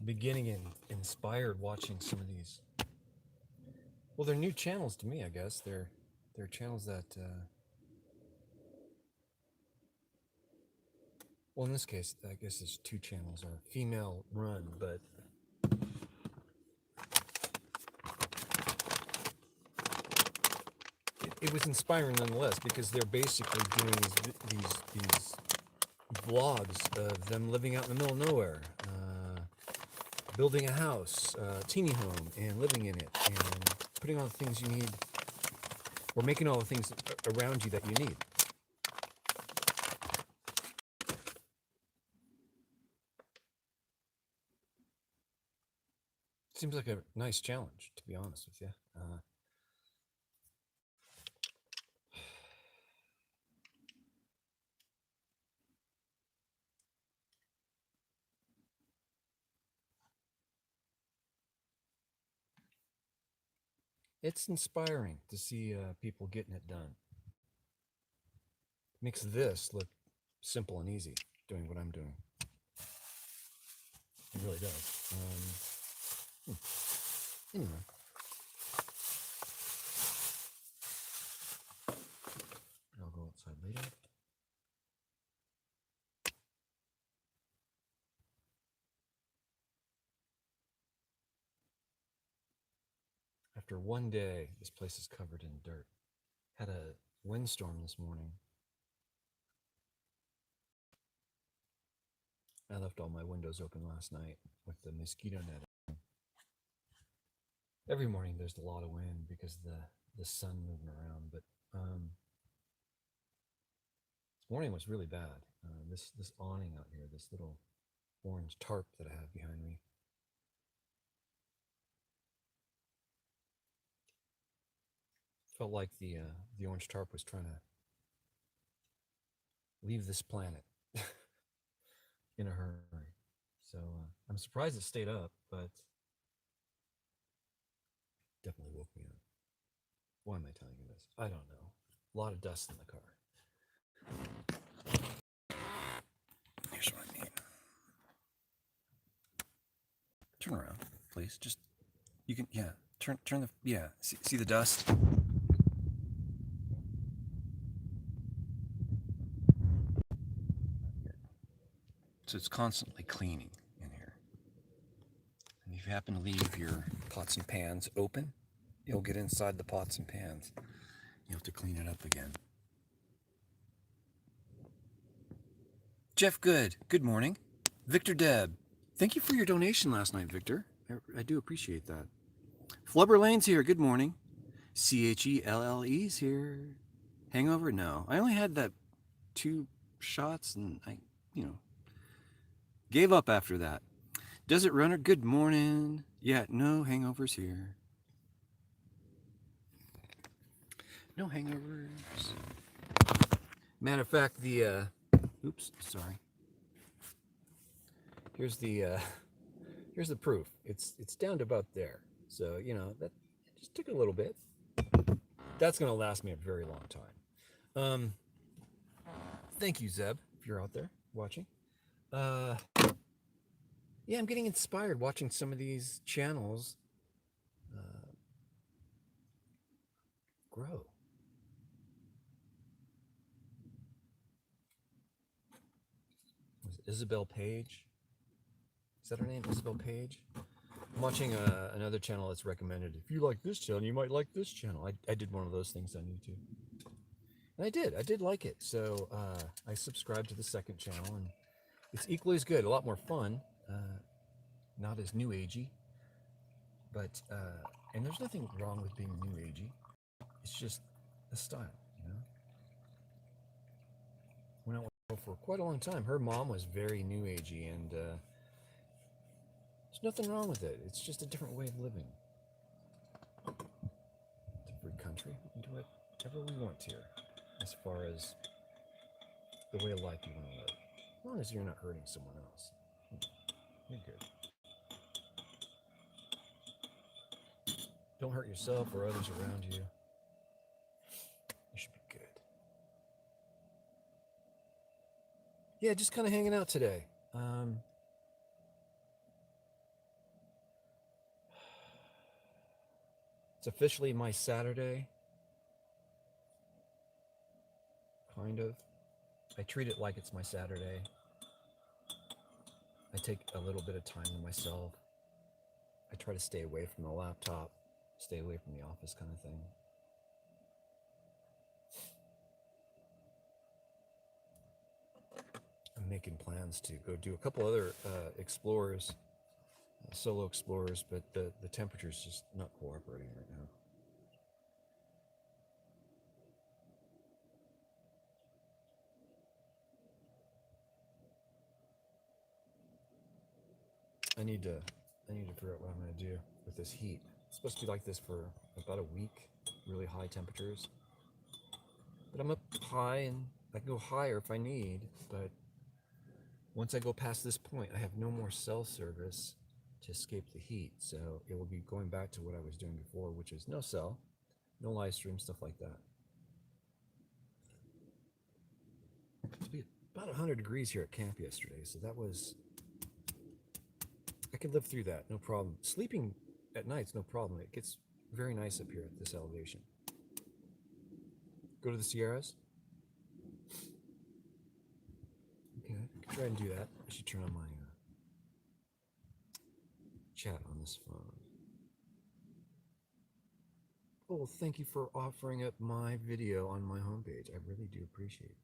beginning and inspired watching some of these. Well, they're new channels to me, I guess. They're channels that, well, in this case, I guess it's two channels are female run, but it was inspiring nonetheless because they're basically doing these vlogs of them living out in the middle of nowhere, building a house, teeny home, and living in it, and putting all the things you need, or making all the things around you that you need. Seems like a nice challenge, to be honest with you. It's inspiring to see people getting it done. Makes this look simple and easy, doing what I'm doing. It really does. Anyway. I'll go outside later. After one day, this place is covered in dirt. Had a windstorm this morning. I left all my windows open last night with the mosquito net. Every morning there's a lot of wind because the sun moving around, but this morning was really bad. This awning out here, this little orange tarp that I have behind me, felt like the orange tarp was trying to leave this planet in a hurry. So I'm surprised it stayed up, but definitely woke me up. Why am I telling you this? I don't know. A lot of dust in the car. Here's what I mean. Turn around, please. Just, you can, yeah. Turn the, yeah. See the dust? So it's constantly cleaning in here. And if you happen to leave your pots and pans open, you'll get inside the pots and pans. You'll have to clean it up again. Jeff Good, good morning. Victor Deb, thank you for your donation last night, Victor. I do appreciate that. Flubber Lane's here, good morning. CHELLE's here. Hangover? No. I only had that 2 shots and I, gave up after that. Desert Runner, good morning. Yeah, no hangovers here. No hangovers. Matter of fact, oops, sorry. Here's the proof. It's down to about there. So, that just took a little bit. That's going to last me a very long time. Thank you, Zeb, if you're out there watching. Yeah, I'm getting inspired watching some of these channels grow. Was it Isabel Page? Is that her name, Isabel Page? I'm watching another channel that's recommended. If you like this channel, you might like this channel. I did one of those things on YouTube. And I did like it. So I subscribed to the second channel, and it's equally as good, a lot more fun, not as new agey. But, and there's nothing wrong with being new agey. It's just a style, Went out with her for quite a long time. Her mom was very new agey, and there's nothing wrong with it. It's just a different way of living. It's a free country. We can do whatever we want here, as far as the way of life you want to live. As long as you're not hurting someone else, you're good. Don't hurt yourself or others around you. You should be good. Yeah, just kind of hanging out today. It's officially my Saturday, kind of. I treat it like it's my Saturday. I take a little bit of time to myself. I try to stay away from the laptop, stay away from the office kind of thing. I'm making plans to go do a couple other explorers, solo explorers, but the temperature's just not cooperating right now. I need to figure out what I'm going to do with this heat. It's supposed to be like this for about a week, really high temperatures. But I'm up high, and I can go higher if I need, but once I go past this point, I have no more cell service to escape the heat. So it will be going back to what I was doing before, which is no cell, no live stream, stuff like that. It's about 100 degrees here at camp yesterday, so that was, I could live through that, no problem. Sleeping at night's no problem. It gets very nice up here at this elevation. Go to the Sierras. Okay, I can try and do that. I should turn on my chat on this phone. Oh, thank you for offering up my video on my homepage. I really do appreciate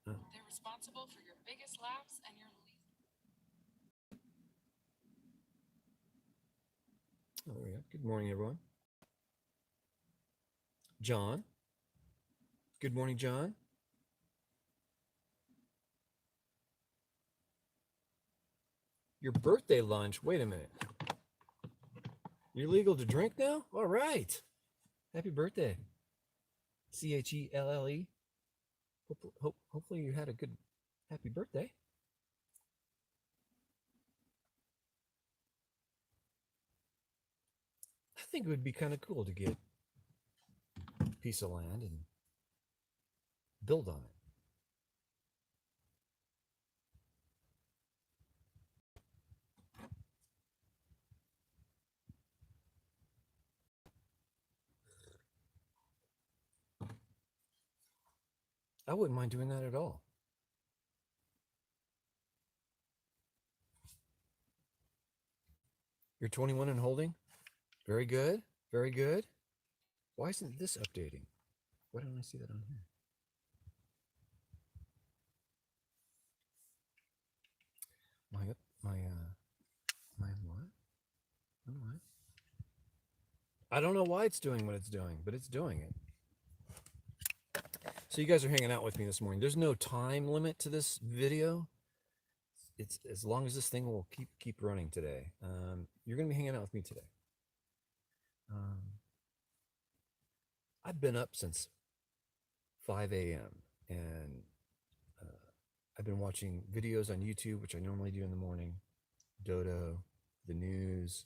that. They're responsible for your biggest laughs and your least. Oh, there we go. Good morning, everyone. John. Good morning, John. Your birthday lunch. Wait a minute. You're legal to drink now? All right. Happy birthday. CHELLE. Hopefully you had a good, happy birthday. I think it would be kind of cool to get a piece of land and build on it. I wouldn't mind doing that at all. You're 21 and holding? Very good. Very good. Why isn't this updating? Why don't I see that on here? My what? I don't know why it's doing what it's doing, but it's doing it. So you guys are hanging out with me this morning. There's no time limit to this video. It's as long as this thing will keep running today. You're going to be hanging out with me today. I've been up since 5 a.m. and I've been watching videos on YouTube, which I normally do in the morning. Dodo, the news.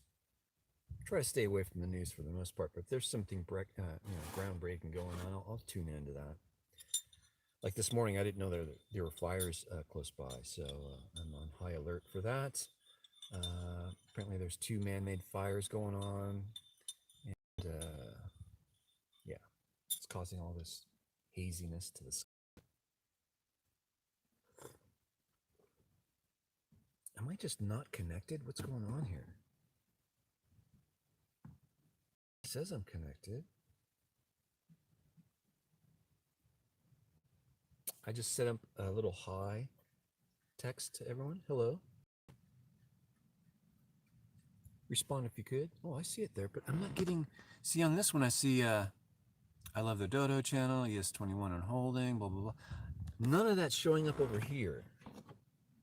I try to stay away from the news for the most part, but if there's something groundbreaking going on, I'll tune into that. Like this morning, I didn't know there were fires close by, so I'm on high alert for that. Apparently, there's 2 man-made fires going on, and yeah, it's causing all this haziness to the sky. Am I just not connected? What's going on here? It says I'm connected. I just set up a little hi text to everyone. Hello. Respond if you could. Oh, I see it there, but I'm not getting. See, on this one, I see I love the Dodo channel. Yes, 21 on holding, blah, blah, blah. None of that's showing up over here.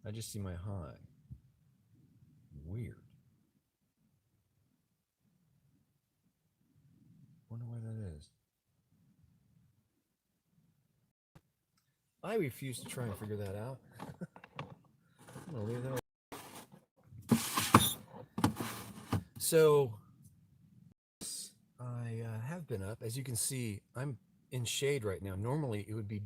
I just see my hi. Weird. Wonder why that is. I refuse to try and figure that out. I'm gonna leave that. So I have been up. As you can see, I'm in shade right now. Normally it would be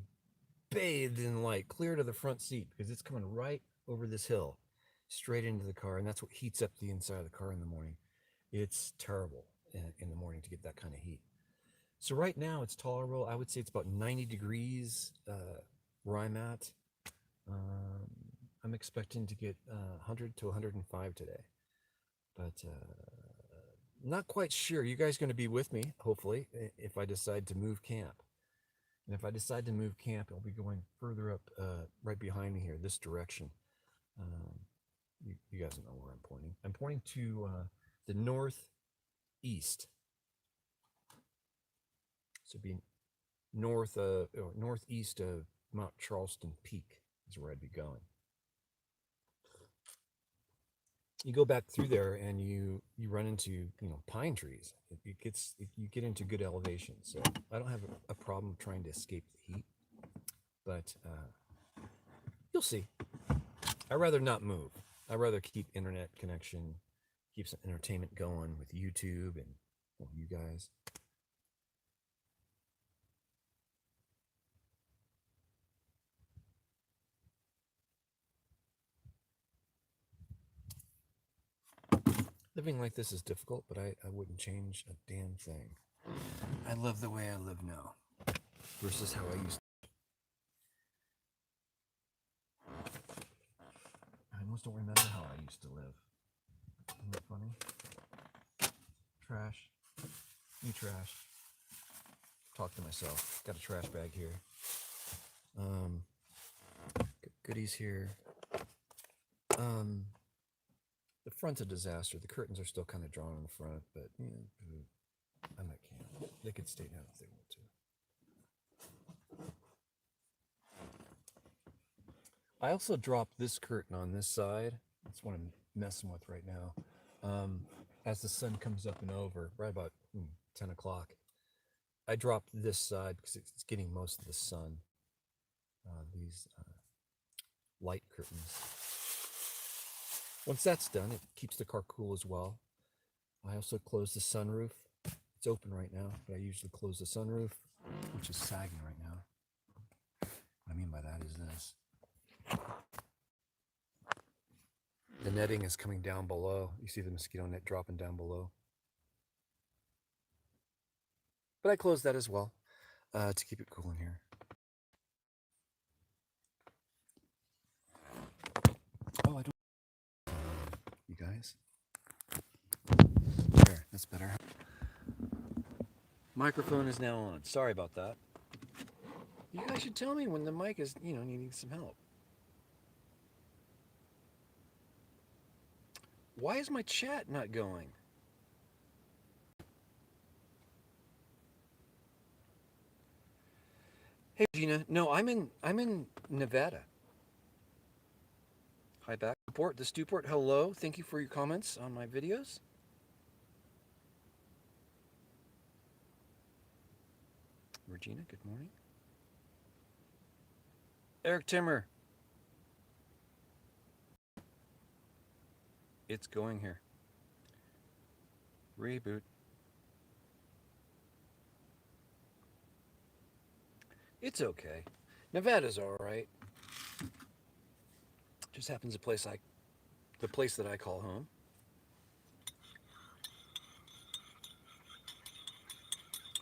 bathed in light, clear to the front seat, because it's coming right over this hill, straight into the car, and that's what heats up the inside of the car in the morning. It's terrible in the morning to get that kind of heat. So right now it's tolerable. I would say it's about 90 degrees where I'm at. Um, I'm expecting to get 100 to 105 today, but not quite sure. You guys going to be with me, hopefully, if I decide to move camp. And if I decide to move camp, I'll be going further up right behind me here, this direction. Um, you guys know where I'm pointing. I'm pointing to the northeast. So be northeast of Mount Charleston Peak is where I'd be going. You go back through there and you run into pine trees. You get into good elevation. So I don't have a problem trying to escape the heat, but you'll see. I'd rather not move. I'd rather keep internet connection, keep some entertainment going with YouTube and you guys. Living like this is difficult, but I wouldn't change a damn thing. I love the way I live now versus how I used to. I almost don't remember how I used to live. Isn't that funny? Trash. You trash. Talk to myself. Got a trash bag here. Goodies here. The front's a disaster. The curtains are still kind of drawn on the front, but I'm at camp. They could stay down if they want to. I also dropped this curtain on this side. That's what I'm messing with right now. As the sun comes up and over, right about 10 o'clock, I dropped this side because it's getting most of the sun. These light curtains. Once that's done, it keeps the car cool as well. I also close the sunroof. It's open right now, but I usually close the sunroof, which is sagging right now. What I mean by that is this. The netting is coming down below. You see the mosquito net dropping down below. But I closed that as well to keep it cool in here. Oh, I don't. You guys? There, that's better. Microphone is now on. Sorry about that. You guys should tell me when the mic is, needing some help. Why is my chat not going? Hey Gina, no, I'm in Nevada. Hi back. The Stewport, hello. Thank you for your comments on my videos. Regina, good morning. Eric Timmer. It's going here. Reboot. It's okay. Nevada's all right. Just happens the place that I call home.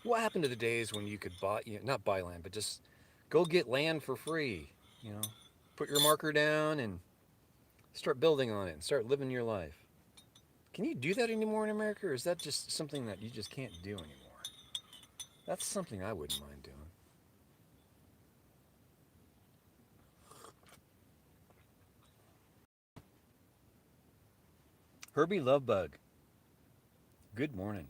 What happened to the days when you could not buy land, but just go get land for free? Put your marker down and start building on it and start living your life. Can you do that anymore in America, or is that just something that you just can't do anymore? That's something I wouldn't mind doing. Herbie Lovebug. Good morning.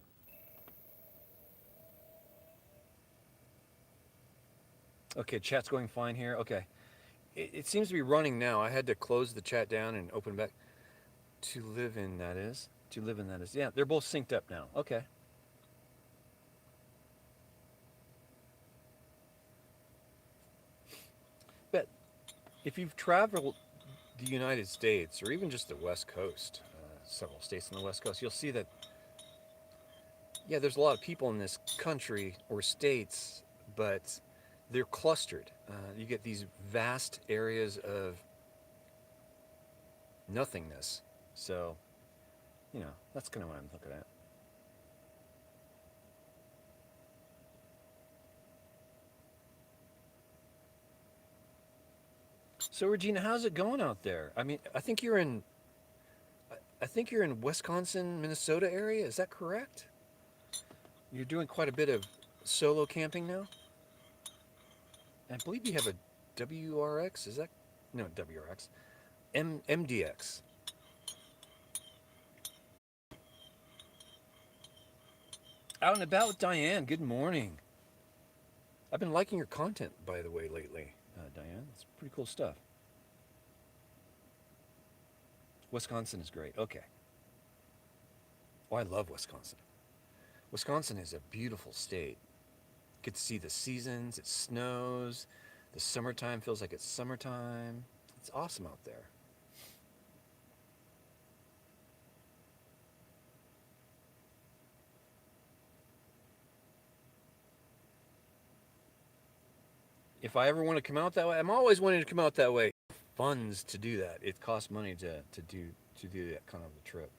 Okay, chat's going fine here. Okay. It seems to be running now. I had to close the chat down and open back. To live in, that is. Yeah, they're both synced up now. Okay. But if you've traveled the United States, or even just the West Coast, several states on the West Coast, you'll see that, yeah, there's a lot of people in this country or states, but they're clustered. You get these vast areas of nothingness. So, that's kind of what I'm looking at. So Regina, how's it going out there? I mean, I think you're in Wisconsin, Minnesota area. Is that correct? You're doing quite a bit of solo camping now. I believe you have a WRX. Is that no WRX? MDX. Out and about with Diane. Good morning. I've been liking your content, by the way, lately, Diane. It's pretty cool stuff. Wisconsin is great. Okay. Oh, I love Wisconsin. Wisconsin is a beautiful state. Get to see the seasons. It snows. The summertime feels like it's summertime. It's awesome out there. If I ever want to come out that way, I'm always wanting to come out that way. Funds to do that. It costs money to do that kind of a trip.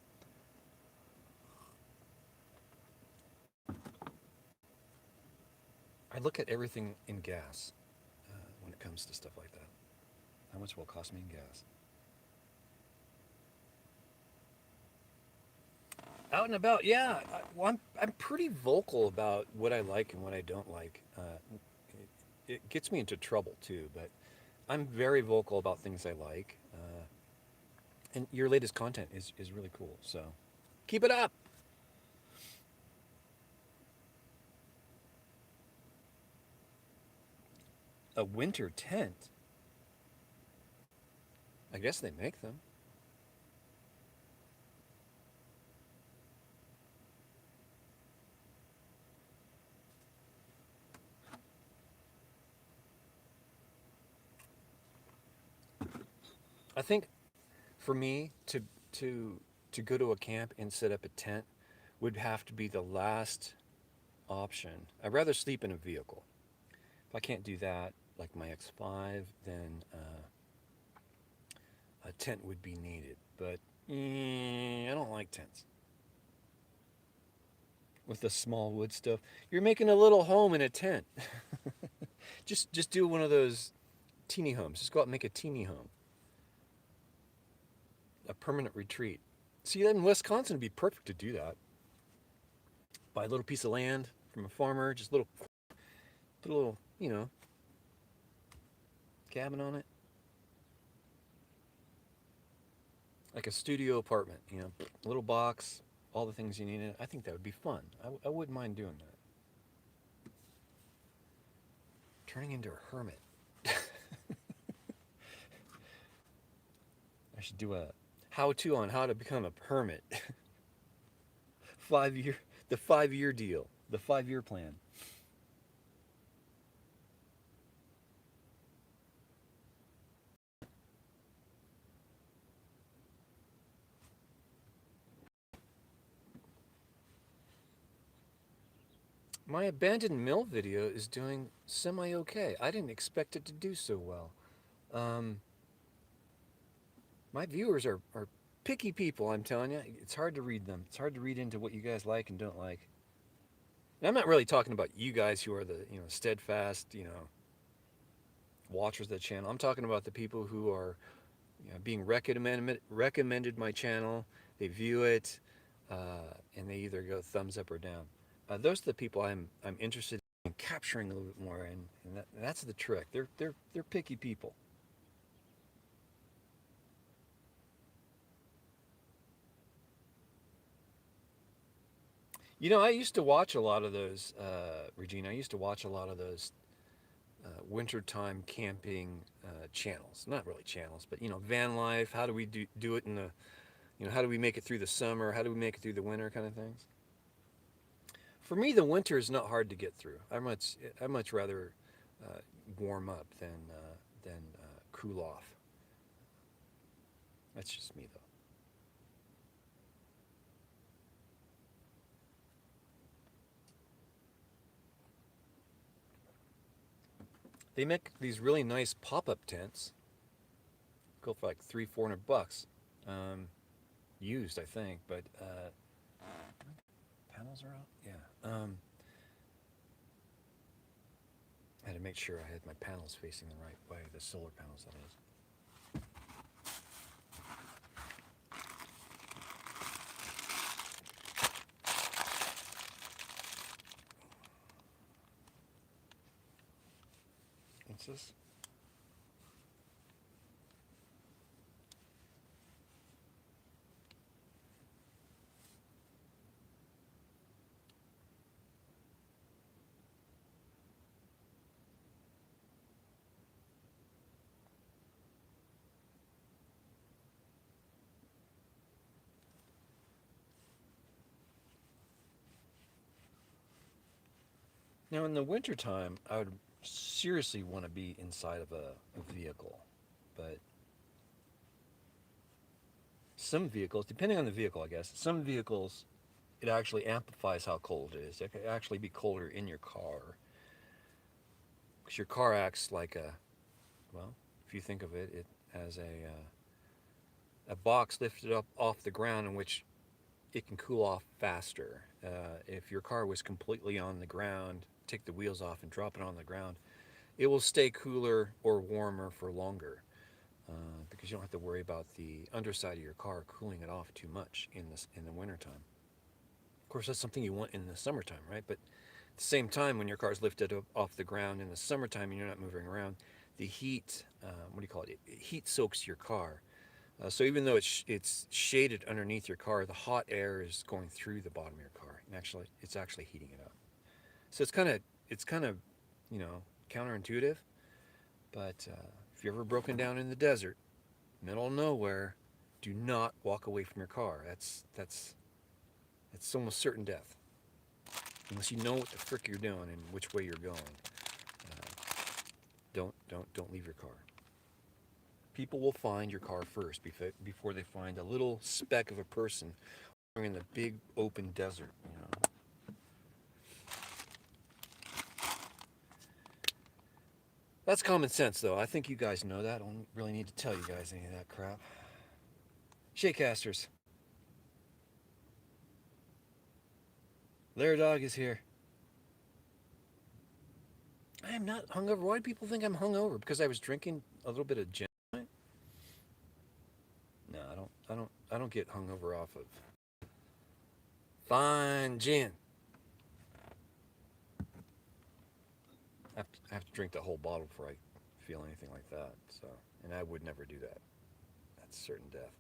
I look at everything in gas when it comes to stuff like that. How much will it cost me in gas? Out and about, yeah. Well, I'm pretty vocal about what I like and what I don't like. It gets me into trouble too, but I'm very vocal about things I like. And your latest content is really cool. So keep it up. A winter tent. I guess they make them. I think for me to to go to a camp and set up a tent would have to be the last option. I'd rather sleep in a vehicle. If I can't do that, like my X5, then a tent would be needed. But I don't like tents. With the small wood stuff, you're making a little home in a tent. Just do one of those teeny homes. Just go out and make a teeny home, a permanent retreat. See, in Wisconsin, it'd be perfect to do that. Buy a little piece of land from a farmer, just put a little, cabin on it, like a studio apartment. A little box, all the things you need in it. I think that would be fun. I wouldn't mind doing that. Turning into a hermit. I should do a how-to on how to become a hermit. 5 year, the 5 year deal, the 5 year plan. My abandoned mill video is doing semi-okay. I didn't expect it to do so well. Um, my viewers are picky people, I'm telling you. It's hard to read them. It's hard to read into what you guys like and don't like. And I'm not really talking about you guys who are the, steadfast, watchers of the channel. I'm talking about the people who are, being recommended my channel. They view it, and they either go thumbs up or down. Those are the people I'm interested in capturing a little bit more, and that's the trick. They're picky people. I used to watch a lot of those, Regina. I used to watch a lot of those wintertime camping channels. Not really channels, but van life. How do we do it in the, how do we make it through the summer? How do we make it through the winter? Kind of things. For me, the winter is not hard to get through. I much rather warm up than cool off. That's just me, though. They make these really nice pop-up tents. Go for like $300-400. used, I think, but panels are out. Yeah. I had to make sure I had my panels facing the right way, the solar panels, that is. What's this? Now, in the wintertime, I would seriously want to be inside of a vehicle. But some vehicles, depending on the vehicle, I guess, some vehicles, it actually amplifies how cold it is. It could actually be colder in your car. Because your car acts like a, well, if you think of it, it as a box lifted up off the ground in which it can cool off faster. If your car was completely on the ground, take the wheels off and drop it on the ground, it will stay cooler or warmer for longer because you don't have to worry about the underside of your car cooling it off too much in the wintertime. Of course, that's something you want in the summertime, right? But at the same time, when your car is lifted up off the ground in the summertime and you're not moving around, the heat, what do you call it? Heat soaks your car. So even though it's shaded underneath your car, the hot air is going through the bottom of your car, and actually it's actually heating it up. So it's kind of you know counterintuitive, but if you're ever broken down in the desert, middle of nowhere, do not walk away from your car. That's almost certain death, unless you know what the frick you're doing and which way you're going. Don't leave your car. People will find your car first before they find a little speck of a person in the big open desert. That's common sense, though. I think you guys know that. I don't really need to tell you guys any of that crap. Shakecasters. Lair Dog is here. I am not hungover. Why do people think I'm hungover? Because I was drinking a little bit of gin. No, I don't get hungover off of fine gin. I have to drink the whole bottle before I feel anything like that. So, and I would never do that. That's certain death.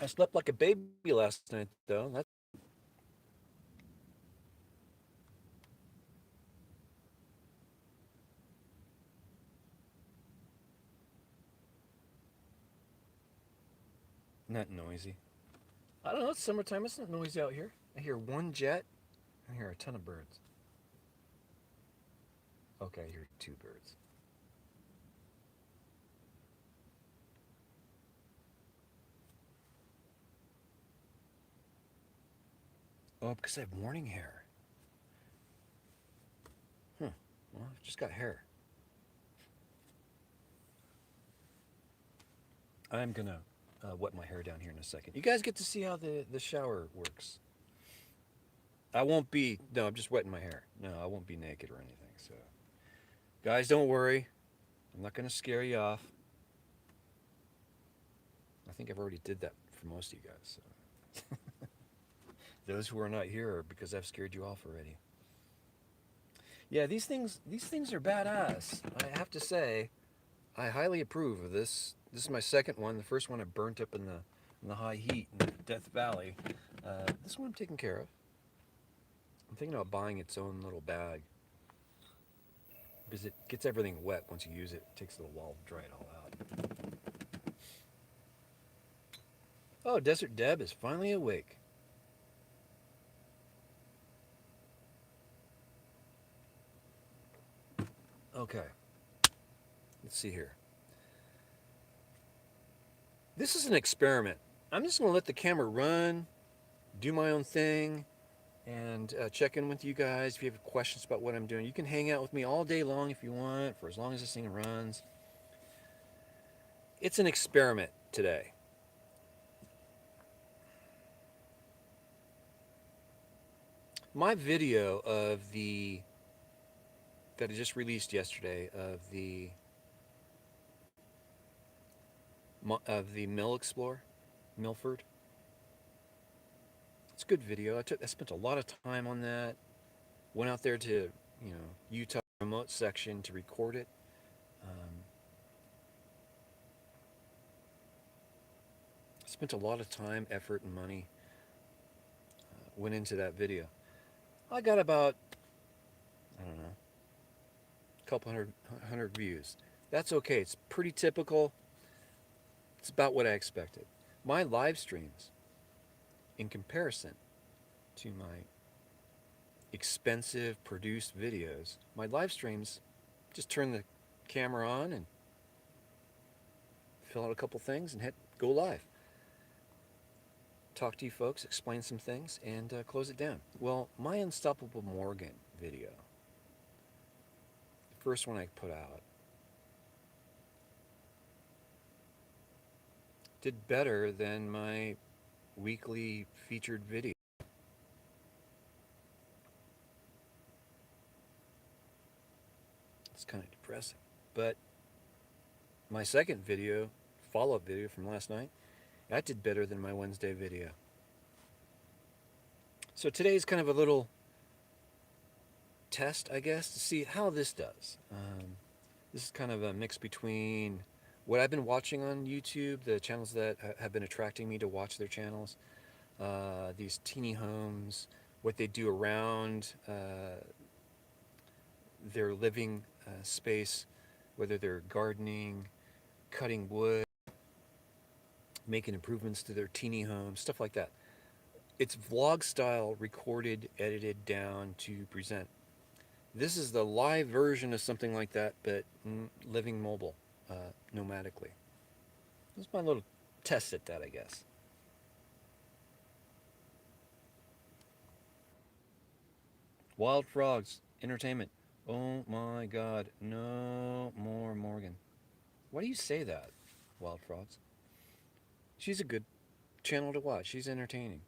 I slept like a baby last night, though. That's not noisy. I don't know. It's summertime. It's not noisy out here. I hear one jet. I hear a ton of birds. Okay, I hear two birds. Oh, because I have morning hair. Well, I've just got hair. I'm gonna wet my hair down here in a second. You guys get to see how the shower works. I won't be. No, I'm just wetting my hair. No, I won't be naked or anything. So, guys, don't worry. I'm not gonna scare you off. I think I've already did that for most of you guys. So. Those who are not here are because I've scared you off already. Yeah, these things are badass. I have to say, I highly approve of this. This is my second one. The first one I burnt up in the high heat in Death Valley. This one I'm taking care of. I'm thinking about buying its own little bag because it gets everything wet once you use it. It takes a little while to dry it all out. Oh, Desert Deb is finally awake. Okay, let's see here. This is an experiment. I'm just going to let the camera run, do my own thing, and check in with you guys. If you have questions about what I'm doing, you can hang out with me all day long if you want, for as long as this thing runs. It's an experiment today. My video that I just released yesterday of the Mill Explorer, Milford. It's a good video. I spent a lot of time on that. Went out there to Utah remote section to record it. Um, spent a lot of time, effort, and money went into that video. I got about, I don't know, a couple hundred views. That's okay. It's pretty typical. It's about what I expected. My live streams, in comparison to my expensive produced videos, my live streams just turn the camera on and fill out a couple things and hit go live. Talk to you folks, explain some things, and close it down. Well, my Unstoppable Morgan video, the first one I put out, did better than my weekly featured video. It's kind of depressing. But my second video, follow-up video from last night, that did better than my Wednesday video. So today's kind of a little test, I guess, to see how this does. This is kind of a mix between what I've been watching on YouTube, the channels that have been attracting me to watch their channels, these teeny homes, what they do around their living space, whether they're gardening, cutting wood, making improvements to their teeny home, stuff like that. It's vlog style, recorded, edited down to present. This is the live version of something like that, but living mobile, nomadically. This is my little test at that, I guess. Wild Frogs Entertainment. Oh my God, no more Morgan. Why do you say that, Wild Frogs? She's a good channel to watch. She's entertaining.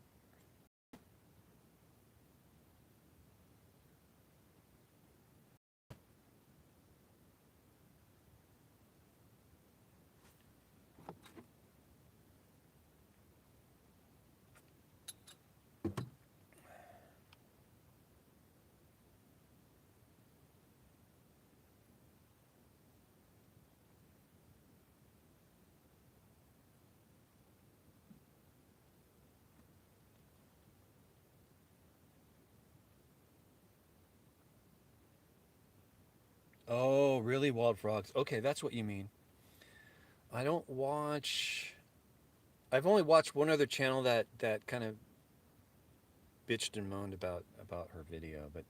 Oh, really, Wild Frogs? Okay, that's what you mean. I don't watch. I've only watched one other channel that kind of bitched and moaned about her video, but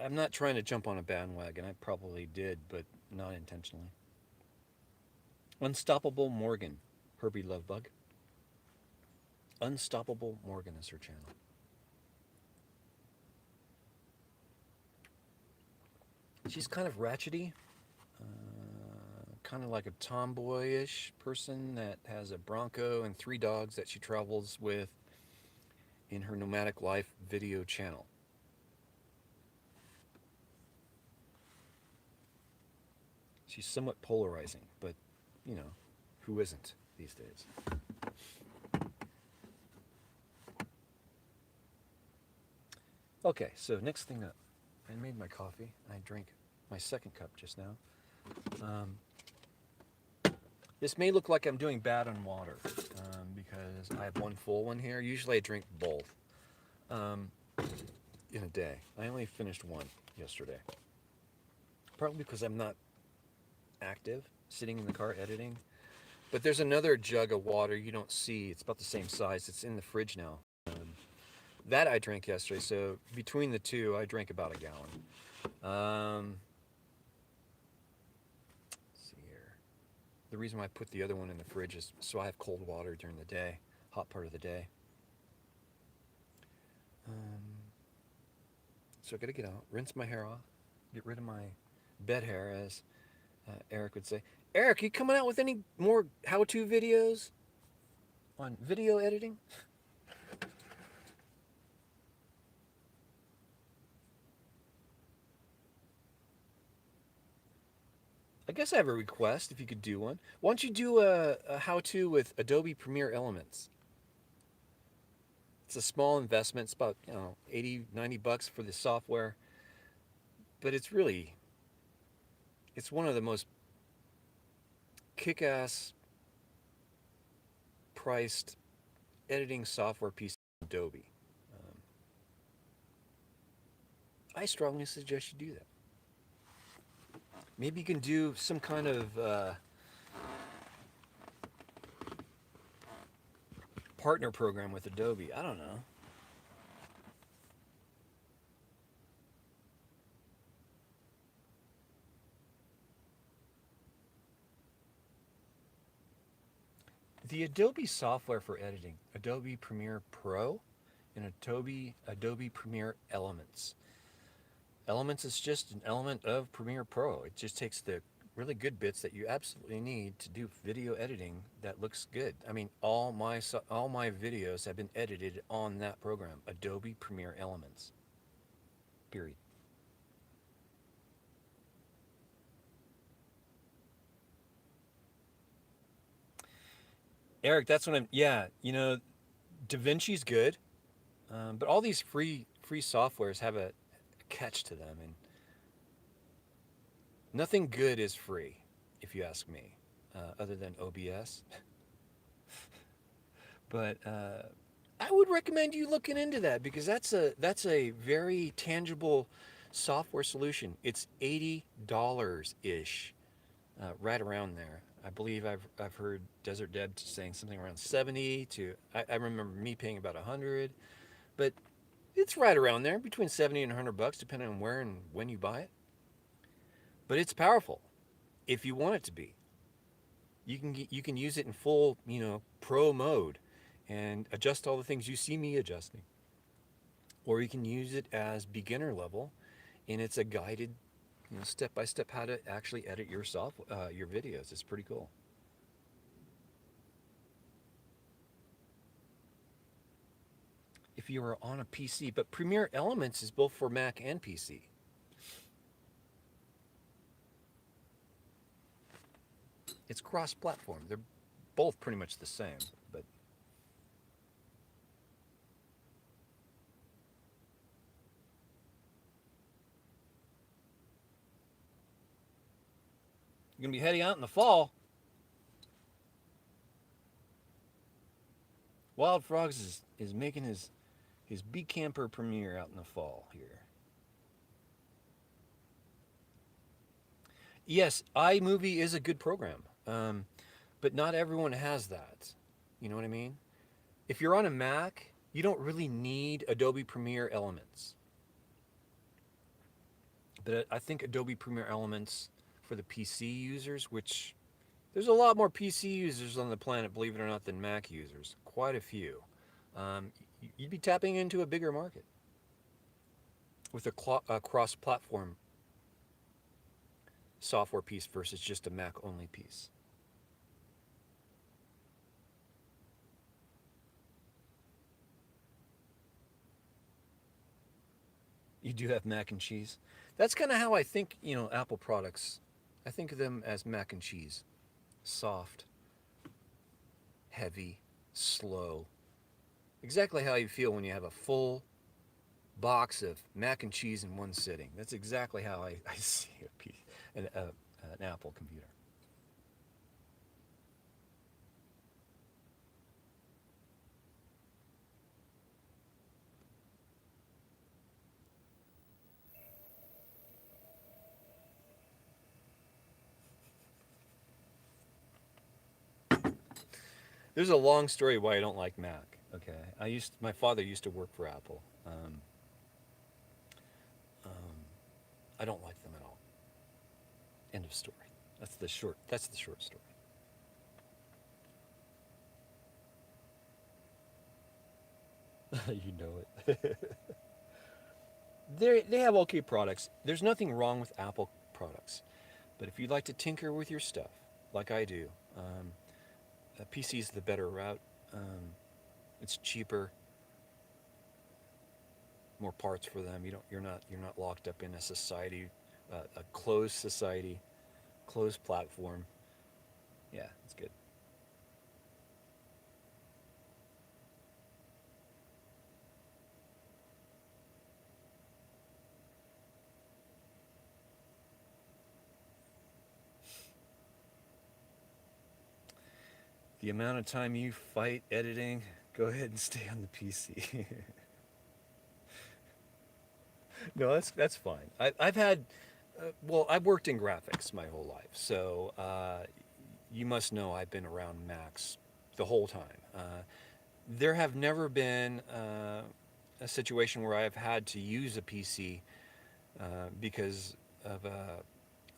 I'm not trying to jump on a bandwagon. I probably did, but not intentionally. Unstoppable Morgan, Herbie Lovebug. Unstoppable Morgan is her channel. She's kind of ratchety, kind of like a tomboyish person that has a Bronco and 3 dogs that she travels with in her nomadic life video channel. She's somewhat polarizing, but you know, who isn't these days? Okay, so next thing up, I made my coffee. I drank my second cup just now. This may look like I'm doing bad on water because I have one full one here. Usually I drink both in a day. I only finished one yesterday. Partly because I'm not active, sitting in the car editing. But there's another jug of water you don't see. It's about the same size. It's in the fridge now. That I drank yesterday. So between the two, I drank about a gallon. Let's see here. The reason why I put the other one in the fridge is so I have cold water during the day, hot part of the day. So I gotta get out, rinse my hair off, get rid of my bed hair, as Eric would say. Eric, you coming out with any more how-to videos on video editing? I guess I have a request if you could do one. Why don't you do a how-to with Adobe Premiere Elements? It's a small investment. It's about, 80, 90 bucks for the software, but it's one of the most kick-ass priced editing software pieces of Adobe. Um, I strongly suggest you do that. Maybe you can do some kind of partner program with Adobe. I don't know. The Adobe software for editing, Adobe Premiere Pro and Adobe Premiere Elements. Elements is just an element of Premiere Pro. It just takes the really good bits that you absolutely need to do video editing that looks good. I mean, all my videos have been edited on that program, Adobe Premiere Elements. Period. Eric, that's what I'm. Yeah, DaVinci's good, but all these free softwares have a catch to them, and nothing good is free, if you ask me, other than OBS. But I would recommend you looking into that because that's a very tangible software solution. It's $80 ish, right around there. I believe I've heard Desert Deb saying something around 70 to. I remember me paying about 100, but it's right around there between 70 and 100 bucks, depending on where and when you buy it. But it's powerful if you want it to be. You can use it in full, pro mode and adjust all the things you see me adjusting. Or you can use it as beginner level, and it's a guided, step by step how to actually edit your videos. It's pretty cool. If you are on a PC, but Premiere Elements is both for Mac and PC. It's cross-platform. They're both pretty much the same, but you're gonna be heading out in the fall. Wild Frogs is making his Bee Camper premiere out in the fall here. Yes, iMovie is a good program, but not everyone has that. You know what I mean? If you're on a Mac, you don't really need Adobe Premiere Elements. But I think Adobe Premiere Elements for the PC users, which there's a lot more PC users on the planet, believe it or not, than Mac users. Quite a few. You'd be tapping into a bigger market with a cross-platform software piece versus just a Mac-only piece. You do have mac and cheese. That's kind of how I think, Apple products. I think of them as mac and cheese. Soft, heavy, slow. Exactly how you feel when you have a full box of mac and cheese in one sitting. That's exactly how I see an Apple computer. There's a long story why I don't like Mac. Okay, my father used to work for Apple. Um, I don't like them at all. End of story. That's the short story. You know it. They have okay products. There's nothing wrong with Apple products. But if you'd like to tinker with your stuff, like I do. A PC is the better route. It's cheaper, more parts for them. You're not locked up in a society, a closed society, closed platform. Yeah, it's good. The amount of time you fight editing, go ahead and stay on the PC. No, that's fine. I've had, well, I've worked in graphics my whole life, so you must know I've been around Macs the whole time. There have never been a situation where I've had to use a PC because of a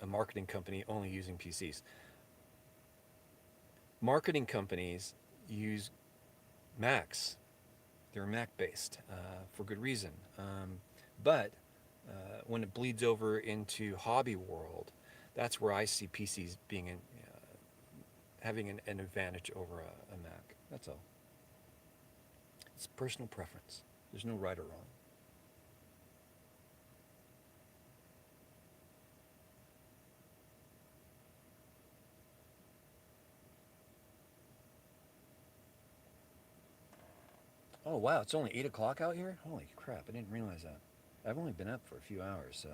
marketing company only using PCs. Marketing companies use Macs. They're Mac based for good reason. But when it bleeds over into hobby world, that's where I see PCs being having an advantage over a Mac. That's all. It's personal preference. There's no right or wrong. Oh wow, it's only 8 o'clock out here. Holy crap! I didn't realize that. I've only been up for a few hours, so.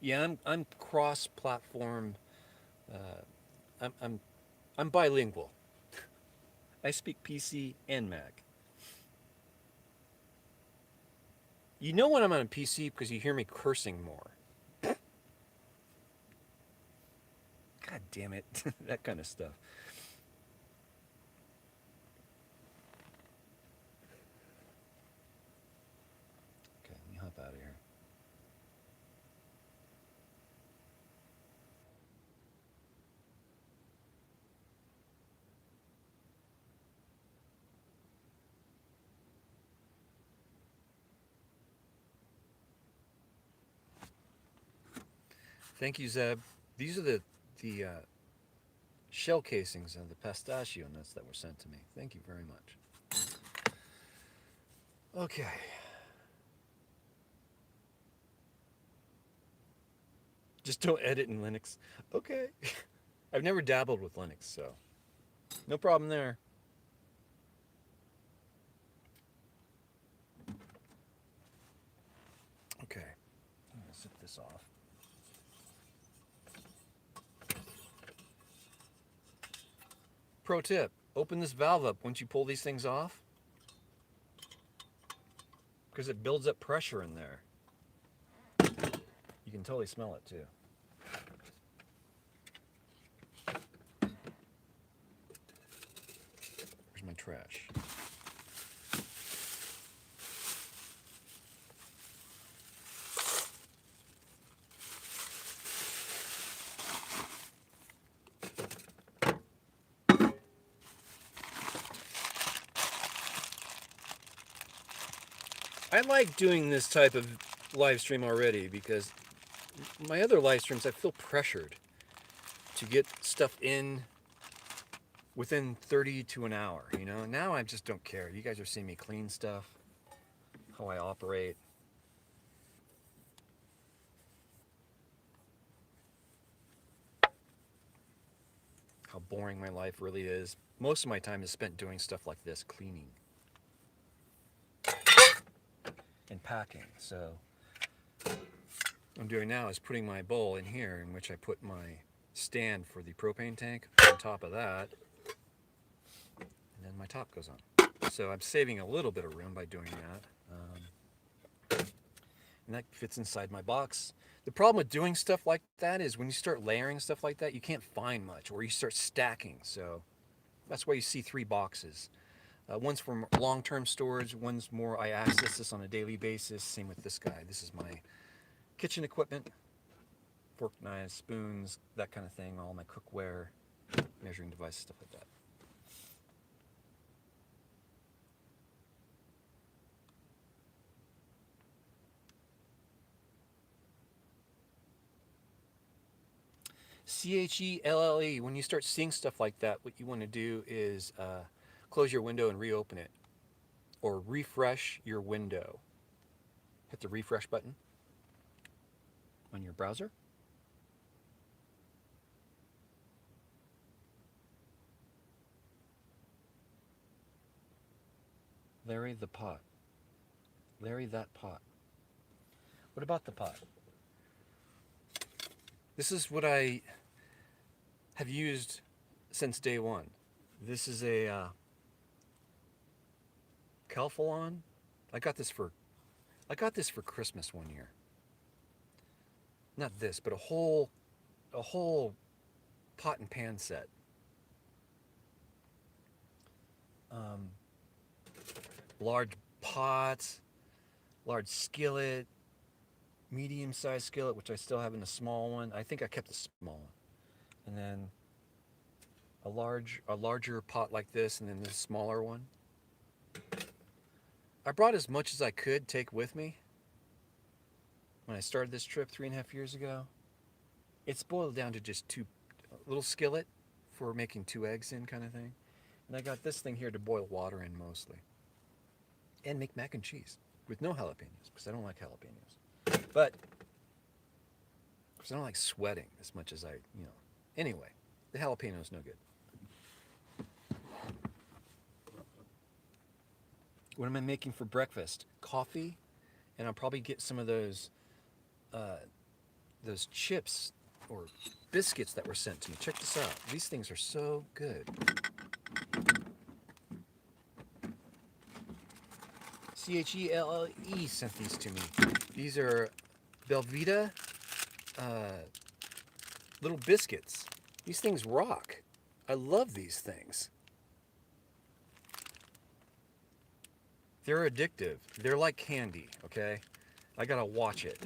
Yeah, I'm cross-platform. Uh, I'm I'm bilingual. I speak PC and Mac. You know when I'm on a PC because you hear me cursing more. God damn it, that kind of stuff. Okay, let me hop out of here. Thank you, Zeb. These are the shell casings of the pistachio nuts that were sent to me. Thank you very much. Okay. Just don't edit in Linux. Okay. I've never dabbled with Linux, so no problem there. Okay. I'm gonna zip this off. Pro tip: open this valve up once you pull these things off, because it builds up pressure in there. You can totally smell it too. Where's my trash? I like doing this type of live stream already because my other live streams I feel pressured to get stuff in within 30 to an hour, you know? Now I just don't care. You guys are seeing me clean stuff, how I operate. How boring my life really is. Most of my time is spent doing stuff like this, cleaning and packing. So what I'm doing now is putting my bowl in here in which I put my stand for the propane tank on top of that, and then my top goes on. So I'm saving a little bit of room by doing that. And that fits inside my box. The problem with doing stuff like that is when you start layering stuff like that, you can't find much, or you start stacking. So that's why you see 3 boxes. One's for long-term storage, one's more I access this on a daily basis. Same with this guy. This is my kitchen equipment, fork, knives, spoons, that kind of thing, all my cookware, measuring devices, stuff like that. Chelle. When you start seeing stuff like that, what you want to do is close your window and reopen it, or refresh your window. Hit the refresh button on your browser. Larry the pot. Larry that pot. What about the pot? This is what I have used since day one. This is a Calphalon. I got this for Christmas one year. Not this, but a whole pot and pan set. Large pots, large skillet, medium-sized skillet, which I still have in a small one. I think I kept the small one, and then a larger pot like this, and then this smaller one. I brought as much as I could take with me when I started this trip 3.5 years ago. It's boiled down to just a little skillet for making 2 eggs in, kind of thing. And I got this thing here to boil water in mostly. And make mac and cheese with no jalapenos, because I don't like jalapenos. But, because I don't like sweating as much as Anyway, the jalapeno's no good. What am I making for breakfast? Coffee, and I'll probably get some of those chips or biscuits that were sent to me. Check this out. These things are so good. Chelle sent these to me. These are Belvita little biscuits. These things rock. I love these things. They're addictive. They're like candy, okay? I gotta watch it.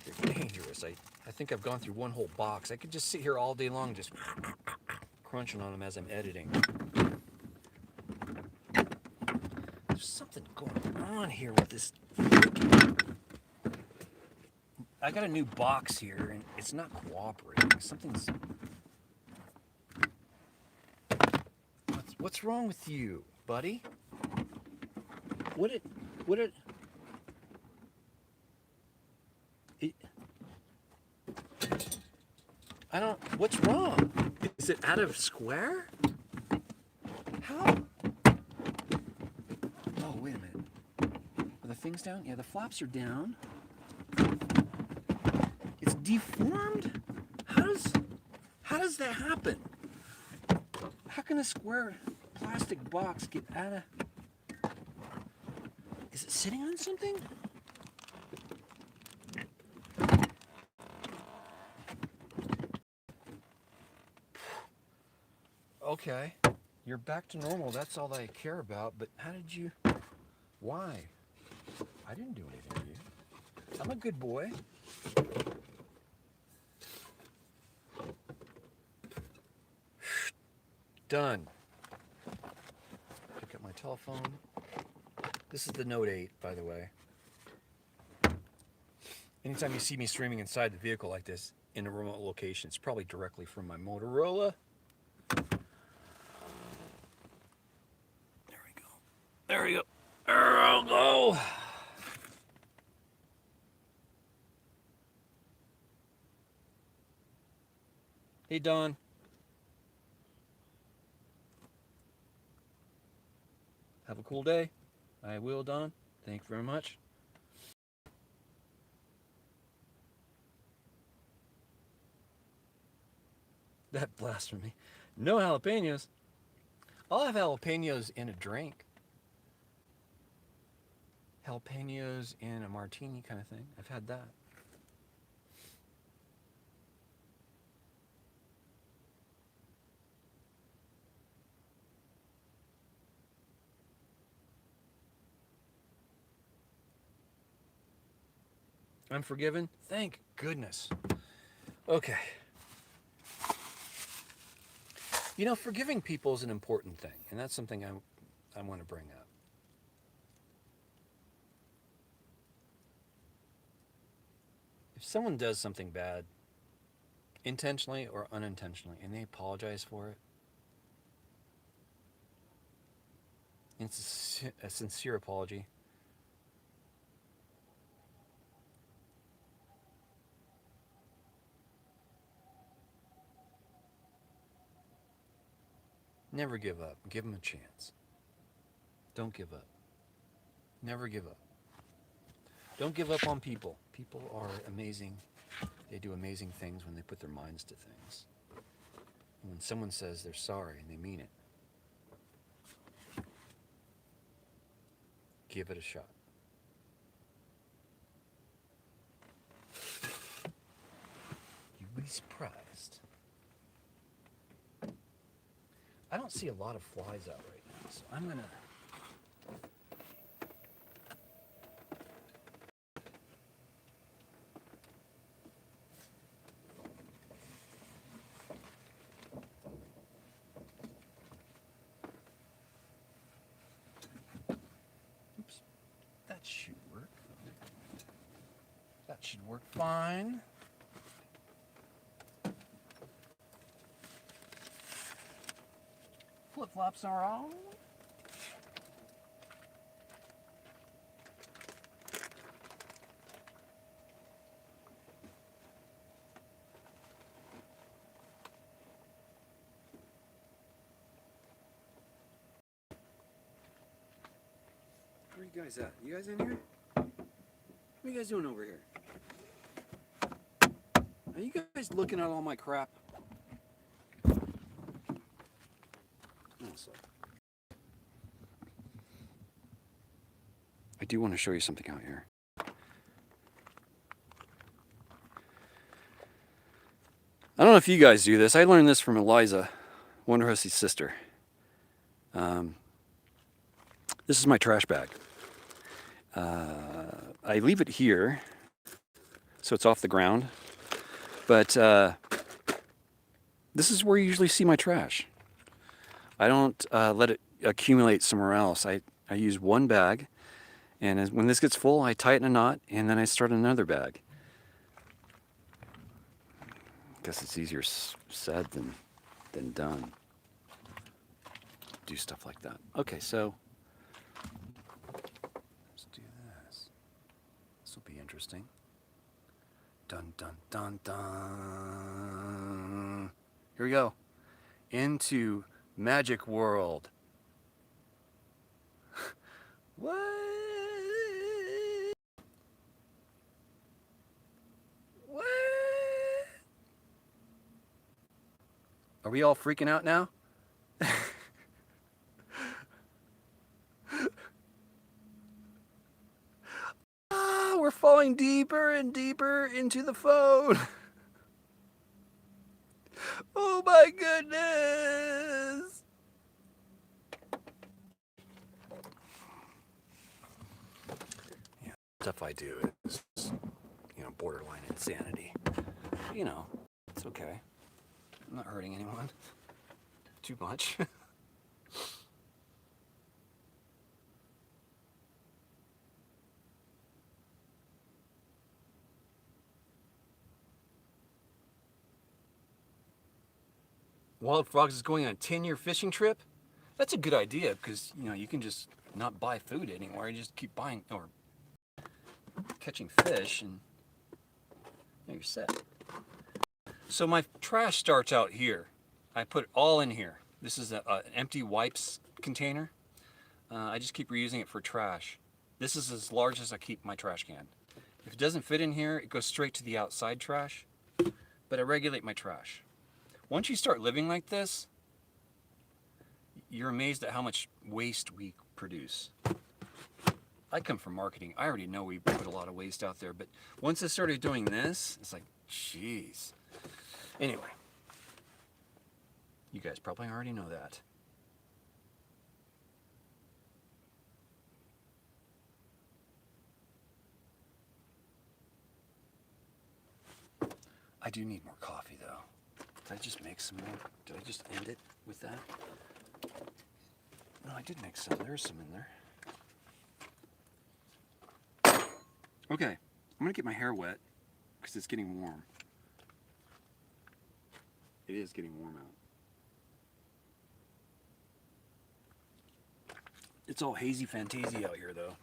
They're dangerous. I think I've gone through one whole box. I could just sit here all day long just crunching on them as I'm editing. There's something going on here with this freaking... I got a new box here, and it's not cooperating. Something's... What's wrong with you, buddy? What's wrong? Is it out of square? How? Oh, wait a minute. Are the things down? Yeah, the flaps are down. It's deformed? How does that happen? How can a square plastic box get out of... Is it sitting on something? Okay, you're back to normal. That's all I care about. But how did you... Why? I didn't do anything to you. I'm a good boy. Done. Pick up my telephone. This is the Note 8, by the way. Anytime you see me streaming inside the vehicle like this in a remote location, it's probably directly from my Motorola. There we go. There we go. There we go. Hey, Don. Have a cool day. I will, Don. Thank you very much. That blasphemy. No jalapenos. I'll have jalapenos in a drink. Jalapenos in a martini kind of thing. I've had that. I'm forgiven? Thank goodness. Okay. You know, forgiving people is an important thing, and that's something I want to bring up. If someone does something bad, intentionally or unintentionally, and they apologize for it. It's a sincere apology. Never give up. Give them a chance. Don't give up. Never give up. Don't give up on people. People are amazing. They do amazing things when they put their minds to things. And when someone says they're sorry and they mean it, give it a shot. You'd be surprised. I don't see a lot of flies out right now, so I'm gonna. Oops, that should work. That should work fine. Flip-flops are on. Where are you guys at? You guys in here? What are you guys doing over here? Are you guys looking at all my crap? Oh, sorry. I do want to show you something out here. I don't know if you guys do this. I learned this from Eliza, Wonder Hussy's sister. This is my trash bag. I leave it here, so it's off the ground. But this is where you usually see my trash. I don't let it accumulate somewhere else. I use one bag, and when this gets full, I tie it in a knot, and then I start another bag. Guess it's easier said than done. Do stuff like that. Okay, so let's do this. This will be interesting. Dun dun dun dun. Here we go. Into Magic World. What? What? Are we all freaking out now? We're falling deeper and deeper into the phone. Oh my goodness. Yeah, stuff I do is, borderline insanity. It's okay. I'm not hurting anyone too much. Wild Frogs is going on a 10-year fishing trip? That's a good idea because, you can just not buy food anymore. You just keep buying or catching fish and you're set. So my trash starts out here. I put it all in here. This is an empty wipes container. I just keep reusing it for trash. This is as large as I keep my trash can. If it doesn't fit in here, it goes straight to the outside trash. But I regulate my trash. Once you start living like this, you're amazed at how much waste we produce. I come from marketing. I already know we put a lot of waste out there, but once I started doing this, it's like, jeez. Anyway, you guys probably already know that. I do need more coffee though. Did I just make some more? Did I just end it with that? No, I did make some. There's some in there. Okay, I'm gonna get my hair wet because it's getting warm. It is getting warm out. It's all hazy fantasy out here, though.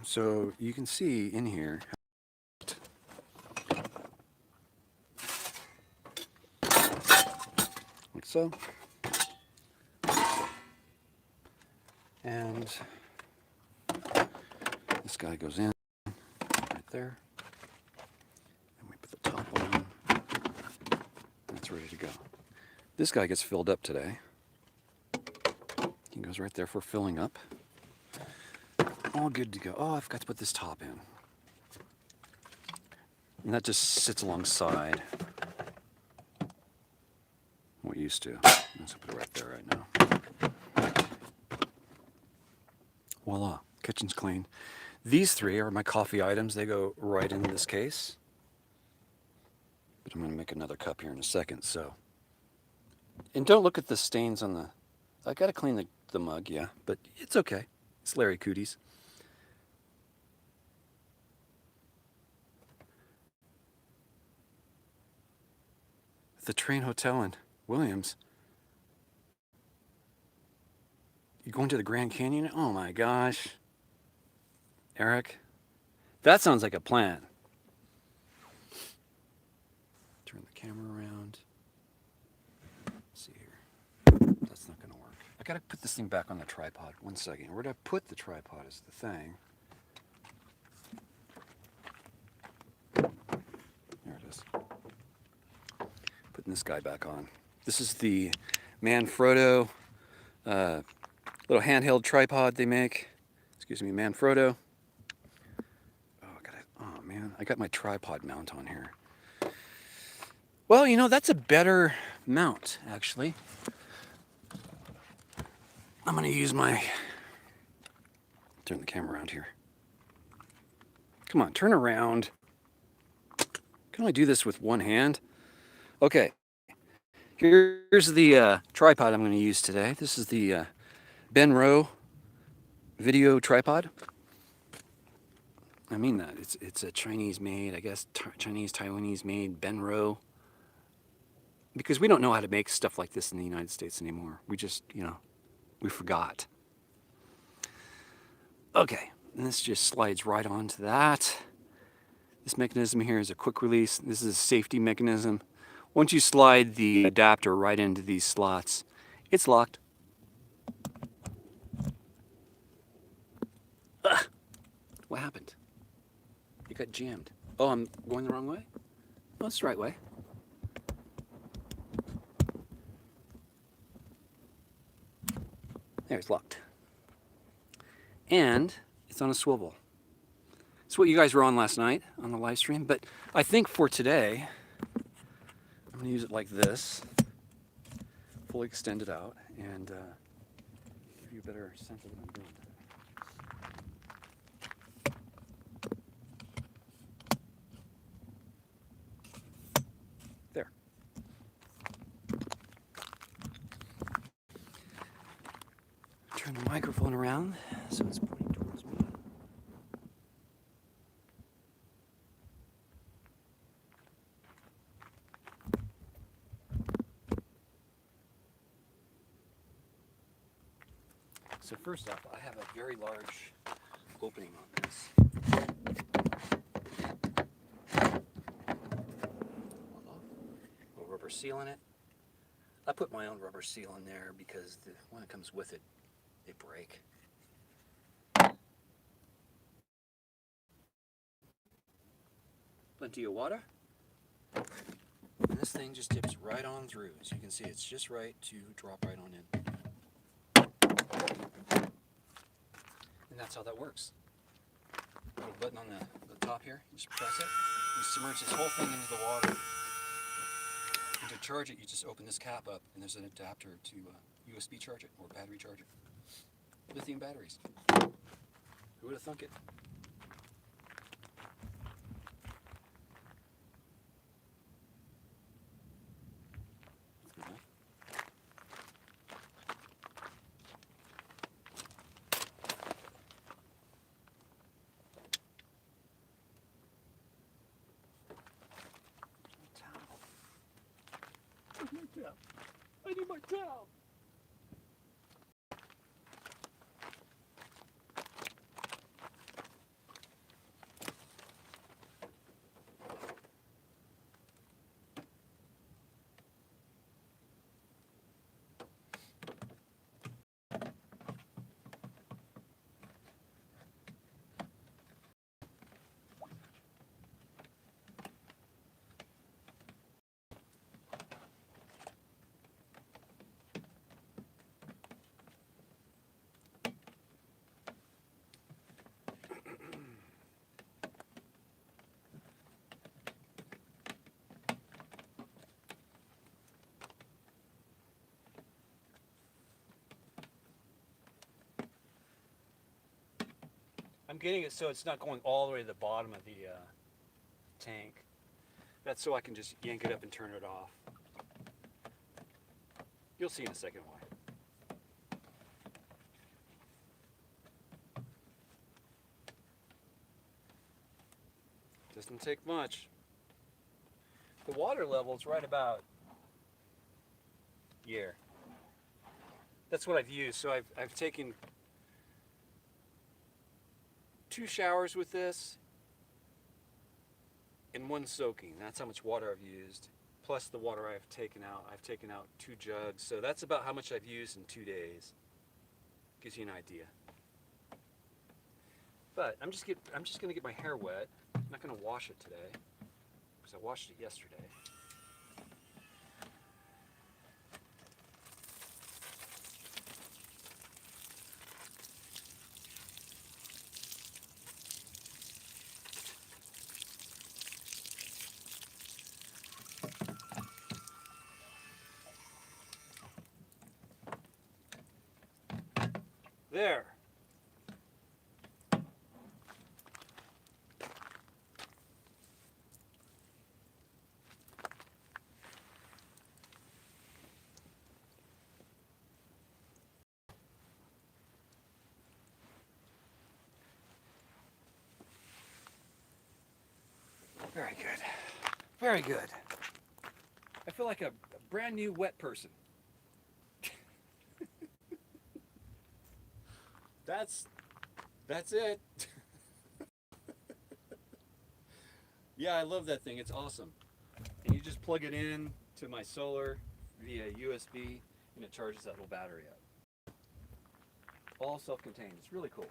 So you can see in here, like so, and this guy goes in right there, and we put the top on, and it's ready to go. This guy gets filled up today. He goes right there for filling up. All good to go. Oh, I forgot to put this top in. And that just sits alongside what it used to. Let's put it right there right now. Voila, kitchen's clean. These three are my coffee items. They go right in this case. But I'm going to make another cup here in a second, so. And don't look at the stains on the... I got to clean the mug, yeah, but it's okay. It's Larry Cooties. The Train Hotel in Williams. You going to the Grand Canyon? Oh my gosh. Eric, that sounds like a plan. Turn the camera around. Let's see here. That's not going to work. I got to put this thing back on the tripod. 1 second. Where did I put the tripod is the thing. There it is. Putting this guy back on. This is the Manfrotto little handheld tripod they make. Excuse me, Manfrotto. Oh man, I got my tripod mount on here. Well, you know, that's a better mount, actually. I'm gonna use my... Turn the camera around here. Come on, turn around. Can I do this with one hand? Okay. Here's the tripod I'm gonna use today. This is the Benro video tripod. I mean that. It's a Chinese made, I guess, Chinese, Taiwanese made Benro. Because we don't know how to make stuff like this in the United States anymore. We just, you know, we forgot. Okay, and this just slides right onto that. This mechanism here is a quick release. This is a safety mechanism. Once you slide the adapter right into these slots, it's locked. Ugh. What happened? It got jammed. Oh, I'm going the wrong way? Oh, it's the right way. There, it's locked. And it's on a swivel. It's what you guys were on last night on the live stream, but I think for today, I'm gonna use it like this, fully extend it out, and give you a better sense of what I'm doing. There. Turn the microphone around so it's pointing towards me. So first off, I have a very large opening on this. A rubber seal in it. I put my own rubber seal in there because the one that comes with it, they break. Plenty of water. And this thing just dips right on through. As you can see, it's just right to drop right on in. And that's how that works. Little button on the top here, you just press it, you submerge this whole thing into the water. And to charge it, you just open this cap up, and there's an adapter to USB charge it, or battery charge it. Lithium batteries. Who would have thunk it? going down. I'm getting it so it's not going all the way to the bottom of the tank. That's so I can just yank it up and turn it off. You'll see in a second why. Doesn't take much. The water level's right about here. That's what I've used. So I've taken 2 showers with this and 1 soaking. That's how much water I've used. Plus the water I've taken out. I've taken out 2 jugs. So that's about how much I've used in 2 days. Gives you an idea. But I'm just gonna get my hair wet. I'm not gonna wash it today because I washed it yesterday. There. Very good. Very good. I feel like a brand new wet person. That's it. Yeah, I love that thing. It's awesome. And you just plug it in to my solar via USB and it charges that little battery up. All self-contained. It's really cool.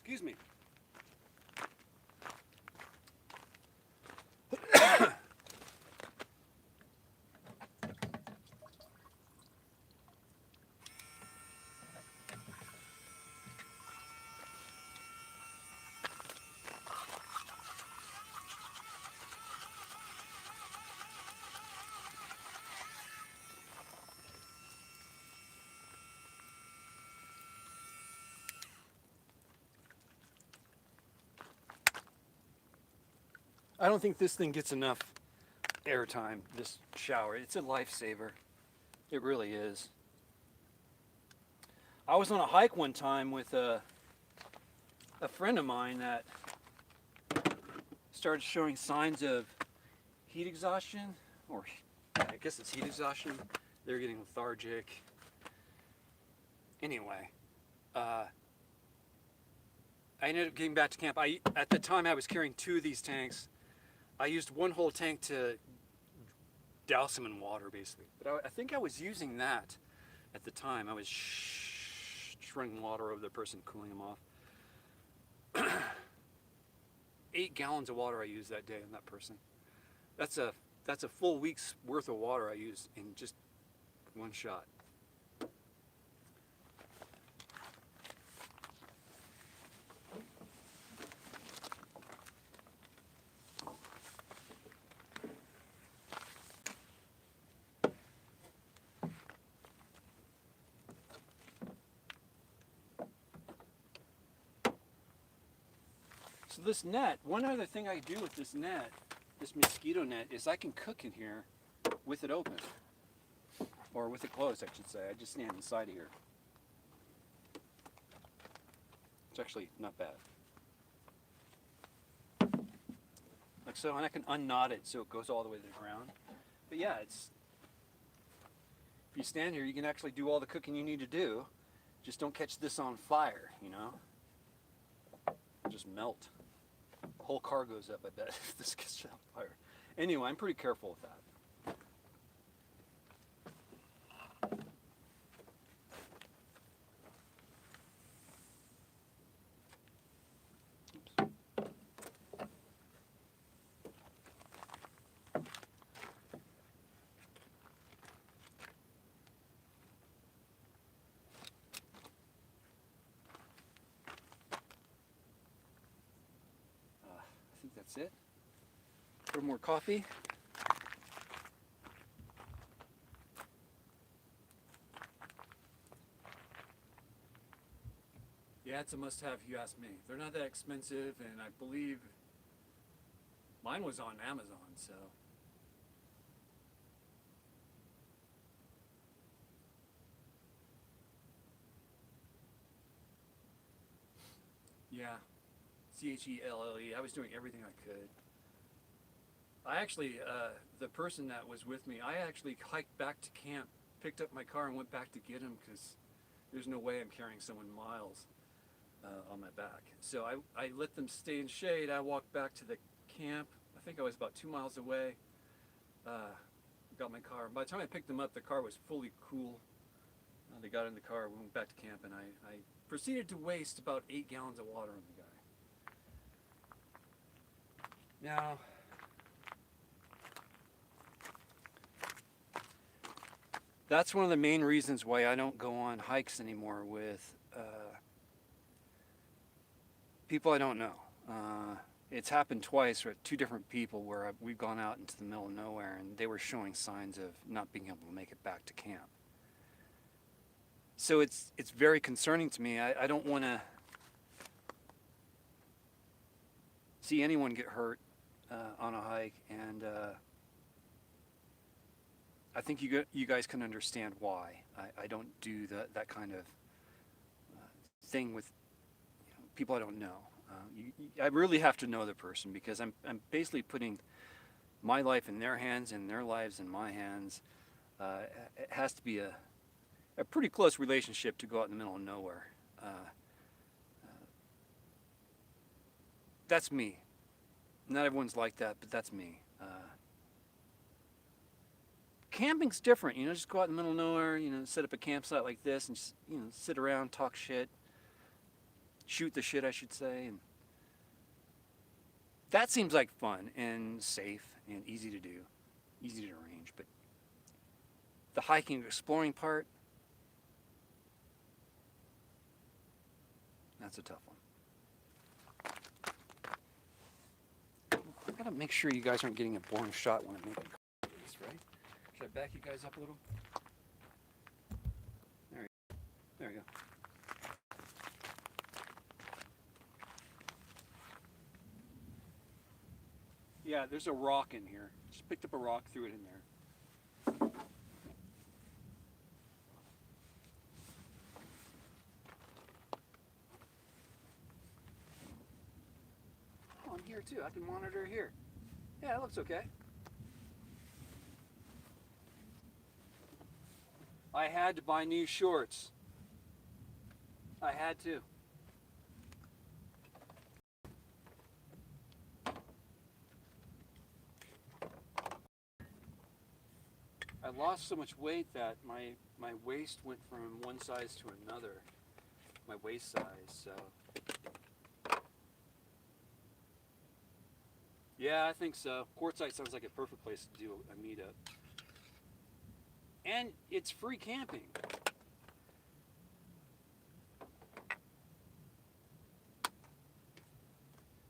Excuse me. I don't think this thing gets enough airtime, this shower. It's a lifesaver. It really is. I was on a hike one time with a friend of mine that started showing signs of heat exhaustion, or I guess it's heat exhaustion. They're getting lethargic. Anyway, I ended up getting back to camp. At the time I was carrying 2 of these tanks. I used 1 whole tank to douse them in water, basically. But I think I was using that at the time. I was spraying water over the person, cooling them off. 8 gallons of water I used that day on that person. That's a full week's worth of water I used in just one shot. So this net, one other thing I do with this net, this mosquito net, is I can cook in here with it open. Or with it closed, I should say. I just stand inside of here. It's actually not bad. Like so, and I can unknot it so it goes all the way to the ground. But yeah, it's, if you stand here, you can actually do all the cooking you need to do. Just don't catch this on fire, you know? It'll just melt. The whole car goes up, I bet, if this gets on fire. Anyway, I'm pretty careful with that. I think that's it. A little more coffee. Yeah, it's a must-have if you ask me. They're not that expensive, and I believe mine was on Amazon, so. Yeah, CHELLE. I was doing everything I could. I actually, the person that was with me, I actually hiked back to camp, picked up my car and went back to get him because there's no way I'm carrying someone miles on my back. So I let them stay in shade. I walked back to the camp. I think I was about 2 miles away. Got my car. By the time I picked them up, the car was fully cool. They got in the car, we went back to camp, and I proceeded to waste about 8 gallons of water on the guy. Now, that's one of the main reasons why I don't go on hikes anymore with people I don't know. It's happened twice with 2 different people where we've gone out into the middle of nowhere and they were showing signs of not being able to make it back to camp. So it's very concerning to me. I don't want to see anyone get hurt on a hike, and I think you guys can understand why I don't do that kind of thing with people I don't know. I really have to know the person because I'm basically putting my life in their hands and their lives in my hands. It has to be a pretty close relationship to go out in the middle of nowhere. That's me. Not everyone's like that, but that's me. Camping's different, you know, just go out in the middle of nowhere, you know, set up a campsite like this and just, you know, sit around, talk shit, shoot the shit, I should say, and that seems like fun and safe and easy to do, easy to arrange, but the hiking, exploring part, that's a tough one. I gotta make sure you guys aren't getting a boring shot when I'm making this, right? Should I back you guys up a little? There we go. Yeah, there's a rock in here. Just picked up a rock, threw it in there. Oh, I'm here too. I can monitor here. Yeah, it looks okay. I had to buy new shorts. I had to. I lost so much weight that my waist went from one size to another, my waist size, so Yeah, I think so. Quartzsite sounds like a perfect place to do a meetup. And it's free camping.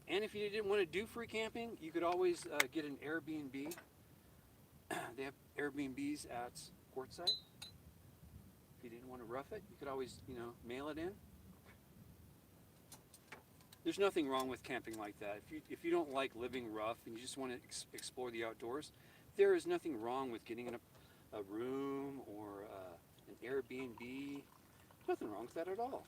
And if you didn't want to do free camping, you could always get an Airbnb. They have Airbnbs at Quartzsite. If you didn't want to rough it, you could always, mail it in. There's nothing wrong with camping like that. If you don't like living rough and you just want to explore the outdoors, there is nothing wrong with getting in a room or an Airbnb. Nothing wrong with that at all.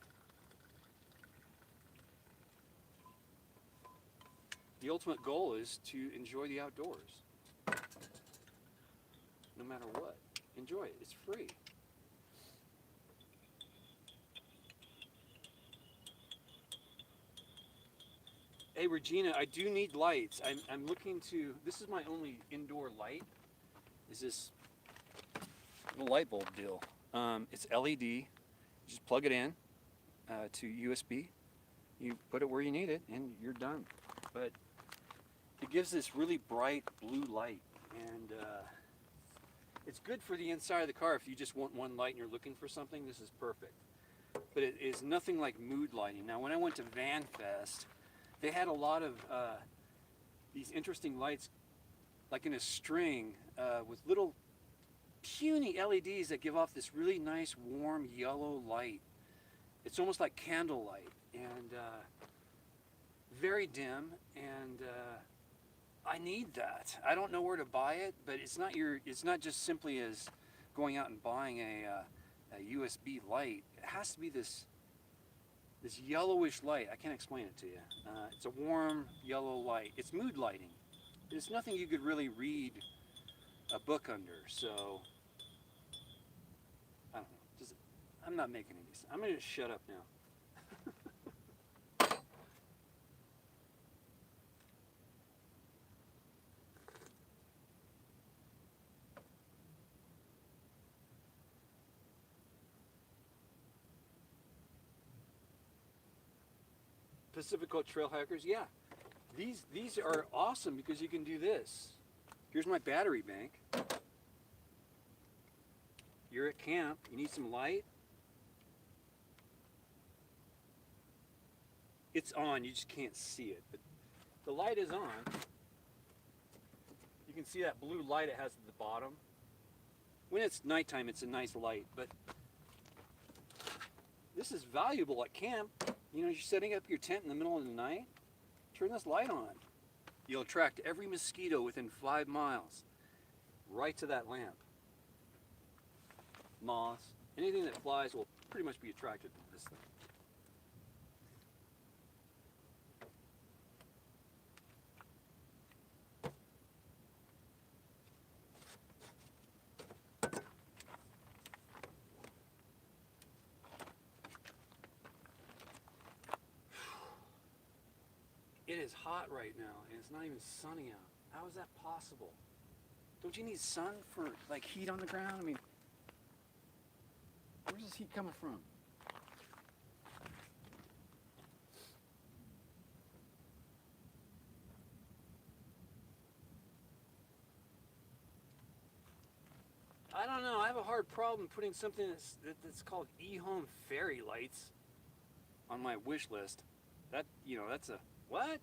The ultimate goal is to enjoy the outdoors. No matter what. Enjoy it. It's free. Hey Regina, I do need lights. I'm looking to, this is my only indoor light, is this little light bulb deal. It's LED, you just plug it in to USB, you put it where you need it, and you're done. But it gives this really bright blue light, and it's good for the inside of the car. If you just want one light and you're looking for something, this is perfect. But it is nothing like mood lighting. Now when I went to Van Fest, they had a lot of these interesting lights, like in a string, with little puny LEDs that give off this really nice warm yellow light. It's almost like candlelight, and very dim, and I need that. I don't know where to buy it, but it's not just simply as going out and buying a USB light. It has to be this yellowish light. I can't explain it to you. It's a warm yellow light. It's mood lighting. It's nothing you could really read a book under. So I don't know. I'm not making any sense. I'm going to shut up now. Pacific Coast Trail hikers, yeah. These are awesome because you can do this. Here's my battery bank. You're at camp, you need some light. It's on, you just can't see it, but the light is on. You can see that blue light it has at the bottom. When it's nighttime, it's a nice light, but this is valuable at camp. You're setting up your tent in the middle of the night, turn this light on. You'll attract every mosquito within 5 miles right to that lamp. Moths, anything that flies will pretty much be attracted to this thing. It is hot right now, and it's not even sunny out. How is that possible? Don't you need sun for like heat on the ground? I mean, where's this heat coming from? I don't know. I have a hard problem putting something that's called eHome fairy lights on my wish list. That's a what?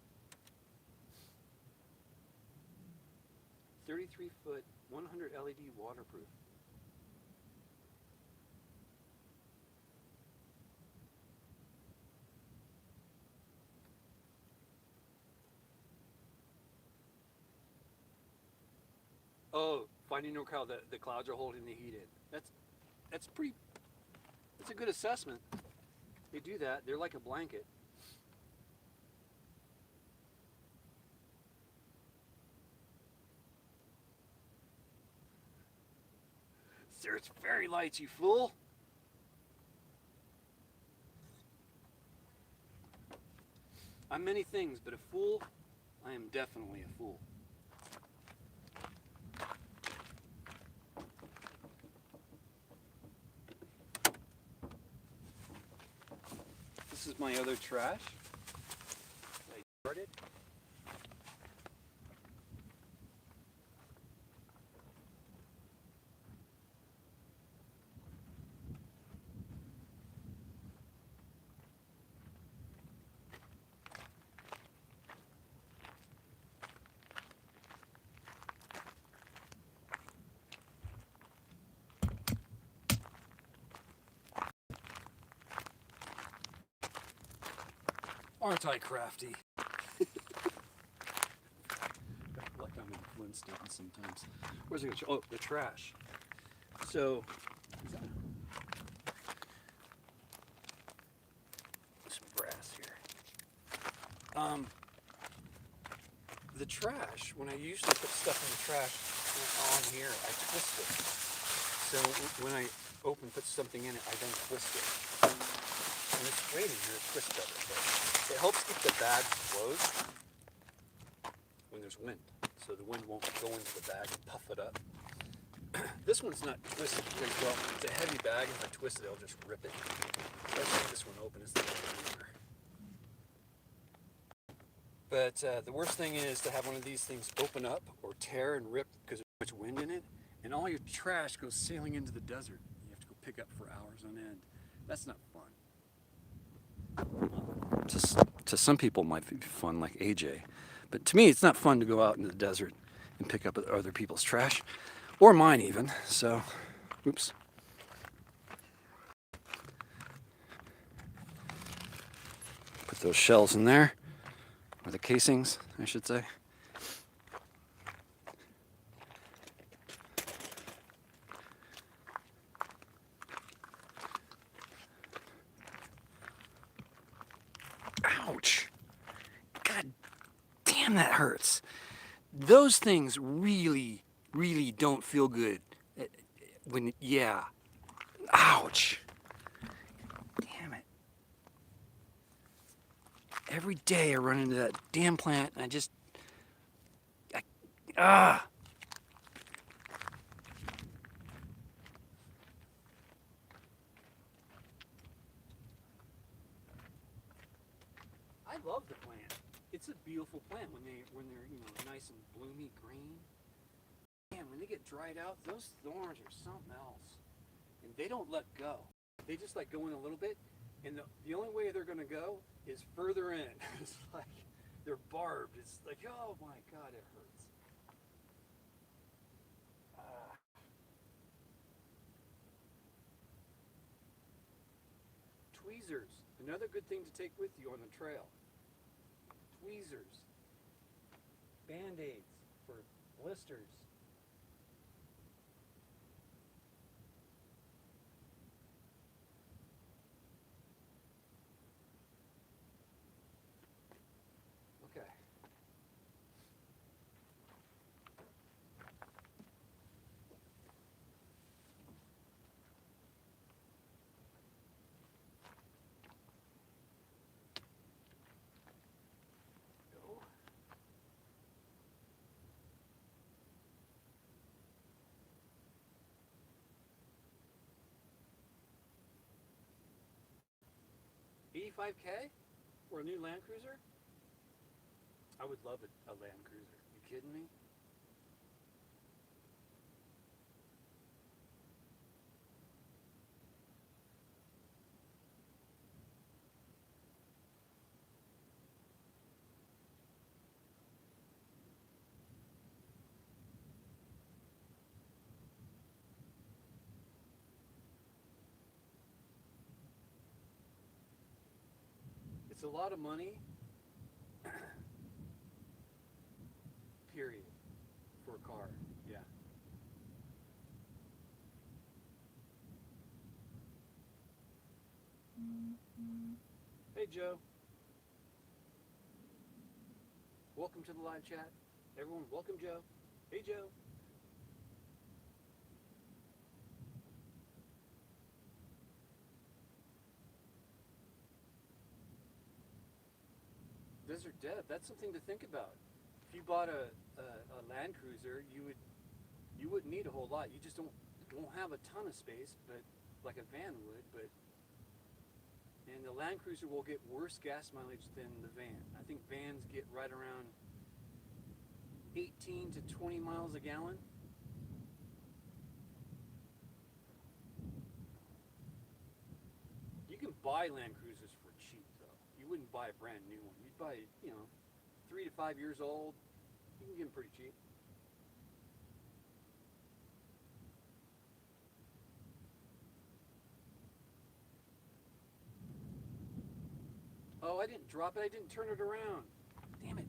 33-foot, 100 LED waterproof. Oh, finding no cloud that the clouds are holding the heat in. That's a good assessment. They do that. They're like a blanket. There's fairy lights, you fool. I'm many things, but a fool, I am definitely a fool. This is my other trash. I started. Aren't I crafty? Like I'm in Flintstones sometimes. Where's it going? Oh, the trash. So, some brass here. The trash, when I usually put stuff in the trash on here, I twist it. So when I put something in it, I then twist it. And it's weight in here, twist better. But it helps keep the bags closed when there's wind. So the wind won't go into the bag and puff it up. This one's not twisted because, well, it's a heavy bag. If I twist it, it'll just rip it. So I leave this one open instead of anywhere. But the worst thing is to have one of these things open up or tear and rip because there's too much wind in it, and all your trash goes sailing into the desert. You have to go pick up for hours on end. That's not fun. To some people it might be fun, like AJ, but to me it's not fun to go out into the desert and pick up other people's trash, or mine even. So, oops. Put those shells in there. Or the casings, I should say. Ouch! God damn, that hurts. Those things really, really don't feel good. Yeah. Ouch! Damn it. Every day I run into that damn plant and I love the plant. It's a beautiful plant when they're nice and bloomy green. Man, when they get dried out, those thorns are something else. And they don't let go. They just like go in a little bit, and the only way they're gonna go is further in. It's like they're barbed. It's like, oh my God, it hurts. Tweezers, another good thing to take with you on the trail. Tweezers, Band-Aids for blisters. Okay. Go. $85K for a new Land Cruiser? I would love a Land Cruiser. You kidding me? It's a lot of money, period, for a car, yeah. Hey, Joe. Welcome to the live chat. Everyone, welcome, Joe. Hey, Joe. Desert Dev, that's something to think about. If you bought a Land Cruiser, you wouldn't need a whole lot. You just won't have a ton of space, but like a van would. And the Land Cruiser will get worse gas mileage than the van. I think vans get right around 18 to 20 miles a gallon. You can buy Land Cruisers for cheap, though. You wouldn't buy a brand new one. You'd buy, 3 to 5 years old. You can get them pretty cheap. Oh, I didn't drop it. I didn't turn it around. Damn it.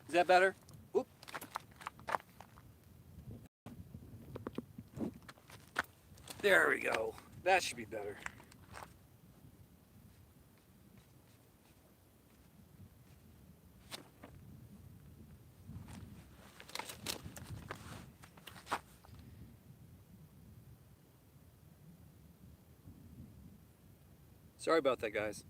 Is that better? Oop. There we go. That should be better. Sorry about that, guys.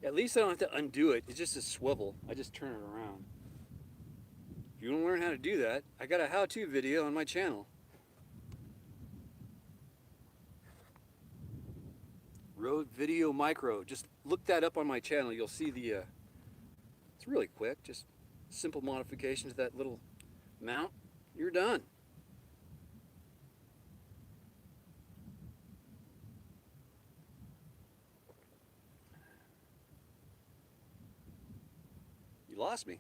At least I don't have to undo it. It's just a swivel. I just turn it around. If you want to learn how to do that, I got a how-to video on my channel. Rode Video Micro. Just look that up on my channel. You'll see the, it's really quick. Just simple modification to that little mount. You're done. You lost me.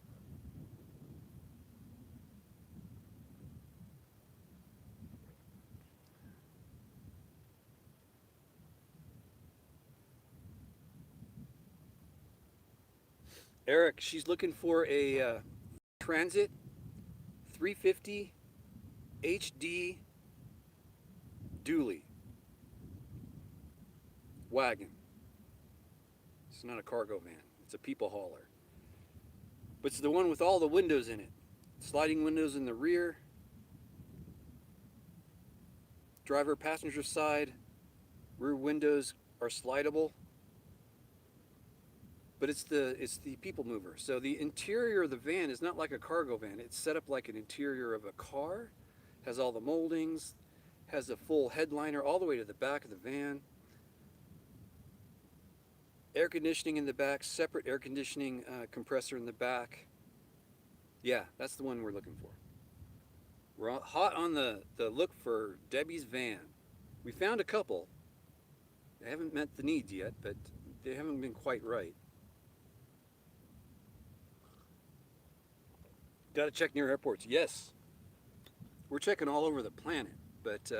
Eric, she's looking for a Transit 350 HD dually wagon. It's not a cargo van. It's a people hauler. But it's the one with all the windows in it. Sliding windows in the rear. Driver, passenger side. Rear windows are slidable. But it's the people mover. So the interior of the van is not like a cargo van. It's set up like an interior of a car. Has all the moldings. Has a full headliner all the way to the back of the van. Air conditioning in the back. Separate air conditioning compressor in the back. Yeah, that's the one we're looking for. We're hot on the look for Debbie's van. We found a couple. They haven't met the needs yet, but they haven't been quite right. Got to check near airports. Yes. We're checking all over the planet, but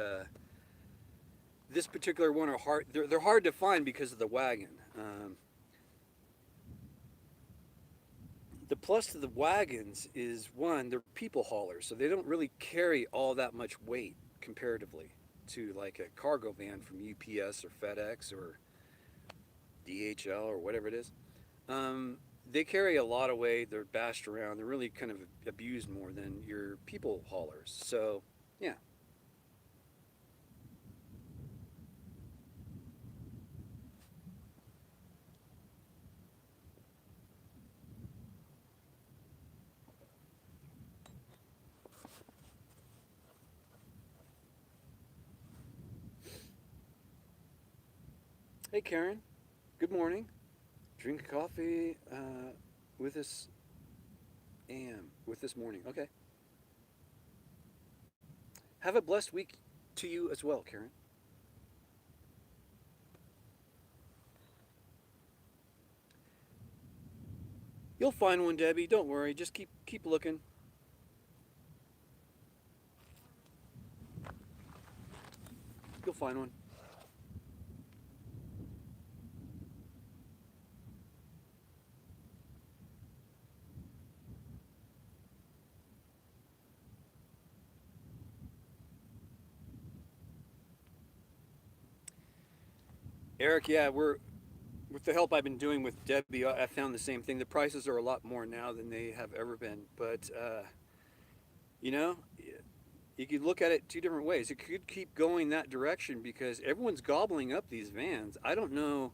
this particular one are hard. They're hard to find because of the wagon. The plus to the wagons is, one, they're people haulers, so they don't really carry all that much weight comparatively to like a cargo van from UPS or FedEx or DHL or whatever it is. They carry a lot of weight. They're bashed around. They're really kind of abused more than your people haulers. So, yeah. Hey, Karen. Good morning. Drink coffee with us with this morning. Okay. Have a blessed week to you as well, Karen. You'll find one, Debbie. Don't worry. Just keep looking. You'll find one. Eric, yeah, with the help I've been doing with Debbie, I found the same thing. The prices are a lot more now than they have ever been. But, you know, you could look at it two different ways. It could keep going that direction because everyone's gobbling up these vans. I don't know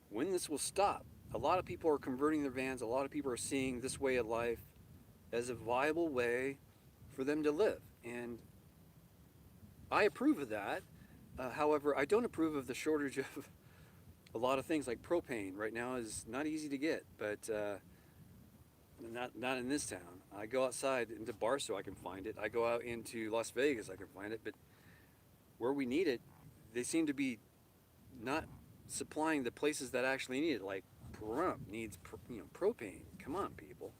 when this will stop. A lot of people are converting their vans. A lot of people are seeing this way of life as a viable way for them to live. And I approve of that. However, I don't approve of the shortage of a lot of things like propane. Right now is not easy to get, but not in this town. I go outside into Barstow, I can find it. I go out into Las Vegas, I can find it. But where we need it, they seem to be not supplying the places that actually need it, like Pahrump needs propane. Come on, people.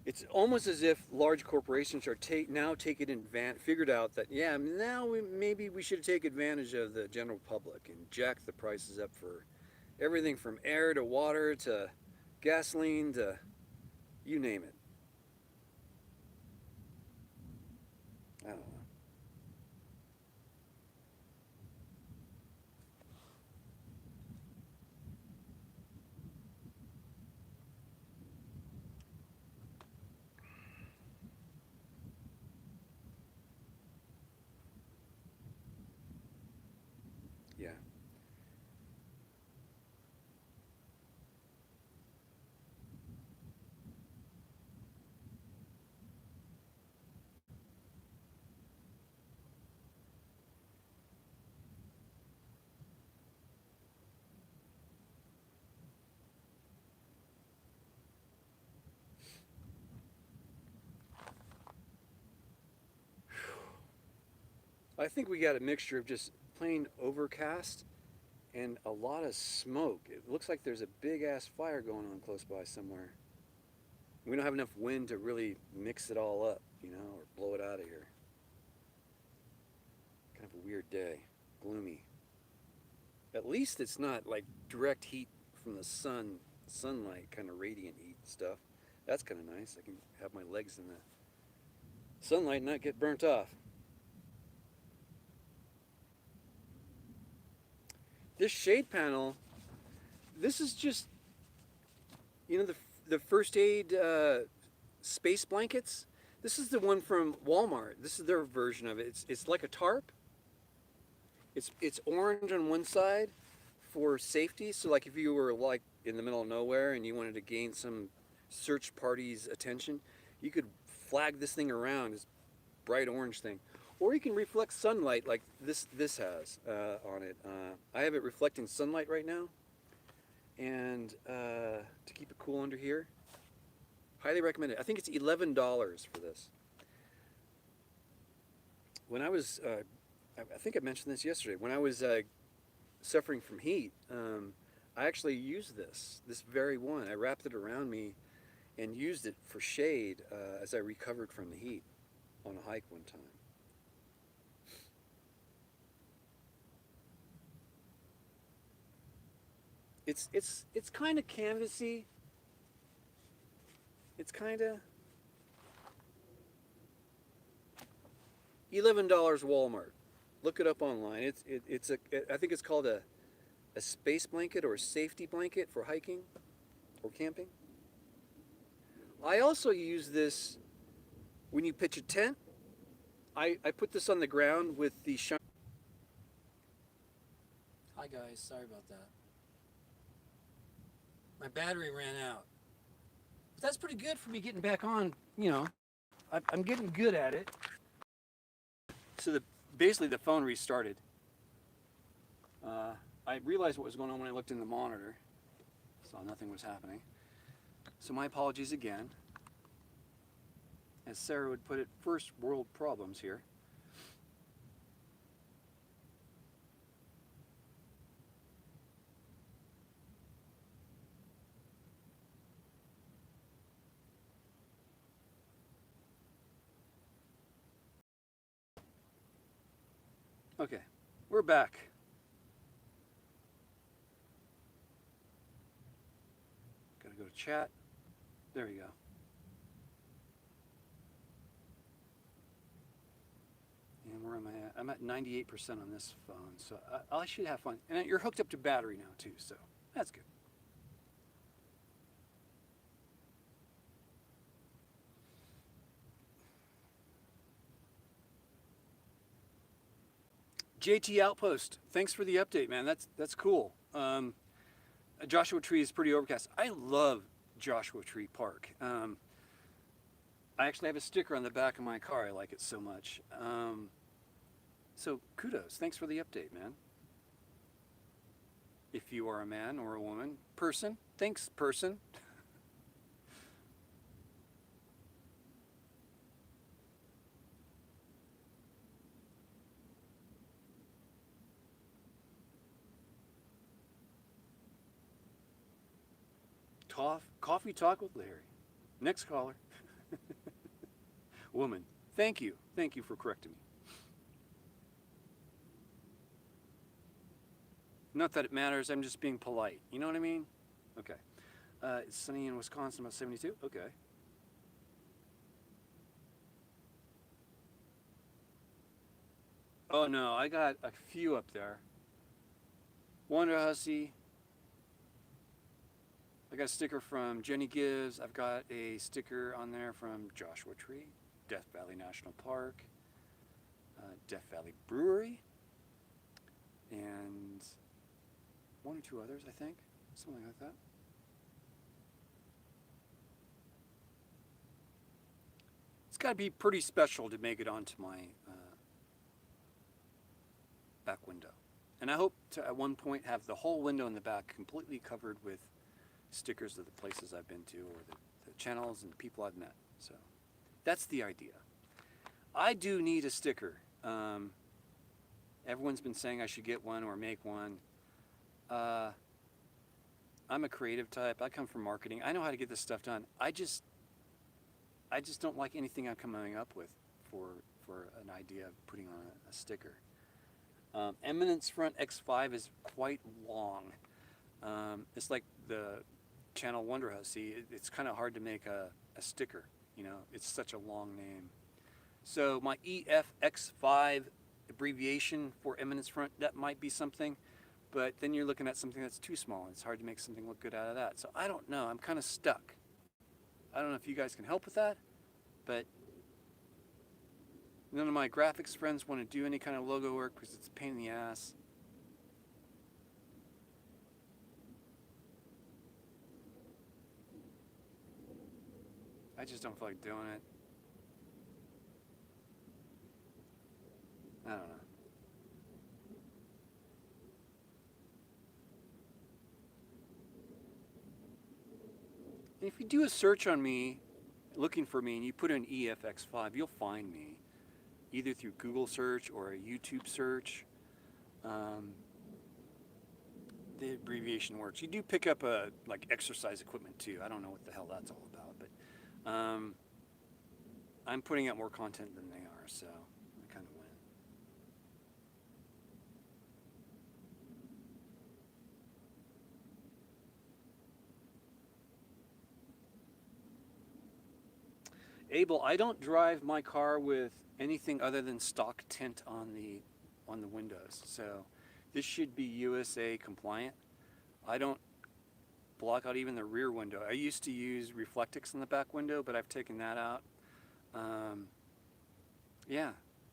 It's almost as if large corporations are now taking figured out that now maybe we should take advantage of the general public and jack the prices up for everything from air to water to gasoline to you name it. I don't know. Yeah. I think we got a mixture of just plain overcast and a lot of smoke. It looks like there's a big ass fire going on close by somewhere. We don't have enough wind to really mix it all up, or blow it out of here. Kind of a weird day, gloomy. At least it's not like direct heat from the sunlight, kind of radiant heat stuff. That's kind of nice. I can have my legs in the sunlight and not get burnt off. This shade panel, this is just, the first aid space blankets. This is the one from Walmart. This is their version of it. It's like a tarp. It's orange on one side for safety. So like if you were like in the middle of nowhere and you wanted to gain some search party's attention, you could flag this thing around, this bright orange thing. Or you can reflect sunlight like this has on it. I have it reflecting sunlight right now. And to keep it cool under here. Highly recommend it. I think it's $11 for this. When I was, I think I mentioned this yesterday, when I was suffering from heat, I actually used this very one. I wrapped it around me and used it for shade as I recovered from the heat on a hike one time. It's kind of canvasy. It's kind of $11 Walmart. Look it up online. I think it's called a space blanket or a safety blanket for hiking or camping. I also use this when you pitch a tent. I put this on the ground with the shine. Hi guys, sorry about that. My battery ran out. But that's pretty good for me getting back on, I'm getting good at it. So basically the phone restarted. I realized what was going on when I looked in the monitor. Saw nothing was happening. So my apologies again. As Sarah would put it, first world problems here. Okay, we're back. Gotta go to chat. There we go. And where am I at? I'm at 98% on this phone, so I should have fun. And you're hooked up to battery now too, so that's good. JT Outpost, thanks for the update, man. That's cool. Joshua Tree is pretty overcast. I love Joshua Tree Park. I actually have a sticker on the back of my car. I like it so much. So kudos. Thanks for the update, man. If you are a man or a woman, person, thanks, person. Coffee talk with Larry. Next caller. Woman. Thank you. Thank you for correcting me. Not that it matters. I'm just being polite. You know what I mean? Okay. It's sunny in Wisconsin, about 72. Okay. Oh no, I got a few up there. Wonder Hussy. I got a sticker from Jenny Gives. I've got a sticker on there from Joshua Tree, Death Valley National Park, Death Valley Brewery, and one or two others, I think. Something like that. It's got to be pretty special to make it onto my back window. And I hope to, at one point, have the whole window in the back completely covered with stickers of the places I've been to or the channels and the people I've met. So that's the idea. I do need a sticker. Everyone's been saying I should get one or make one. I'm a creative type. I come from marketing. I know how to get this stuff done. I just don't like anything I'm coming up with for an idea of putting on a sticker. Eminence front X5 is quite long. It's like the channel Wonder Hussy. It's kind of hard to make a sticker. You know, it's such a long name. So my EFX5 abbreviation for Eminence front, that might be something. But then you're looking at something that's too small. It's hard to make something look good out of that. So I don't know. I'm kind of stuck. I don't know if you guys can help with that, but none of my graphics friends want to do any kind of logo work because it's a pain in the ass. I just don't feel like doing it. I don't know. And if you do a search on me, looking for me, and you put in EFX5, you'll find me, either through Google search or a YouTube search. The abbreviation works. You do pick up like exercise equipment too. I don't know what the hell that's all about, but I'm putting out more content than they are, so I kind of win. Abel, I don't drive my car with anything other than stock tint on the windows, so this should be USA compliant. I don't block out even the rear window. I used to use Reflectix in the back window, but I've taken that out. Yeah,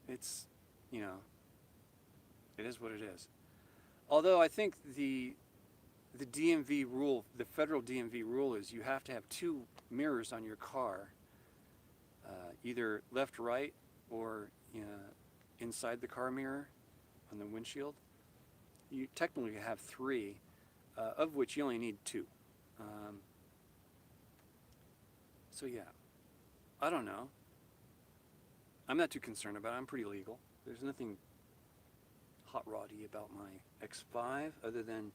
it's, you know, it is what it is. Although I think the DMV rule, the federal DMV rule is you have to have two mirrors on your car, either left, right, or inside the car mirror on the windshield. You technically have three, of which you only need two. So yeah, I don't know. I'm not too concerned about it. I'm pretty legal. There's nothing hot roddy about my X5 other than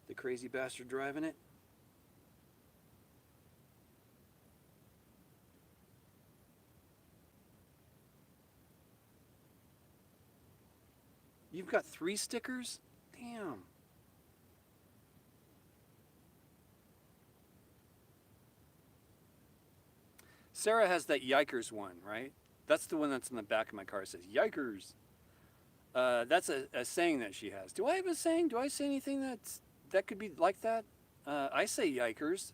the crazy bastard driving it. You've got 3 stickers? Damn. Sarah has that Yikers one, right? That's the one that's in the back of my car. It says Yikers. That's a saying that she has. Do I have a saying? Do I say anything that could be like that? I say Yikers.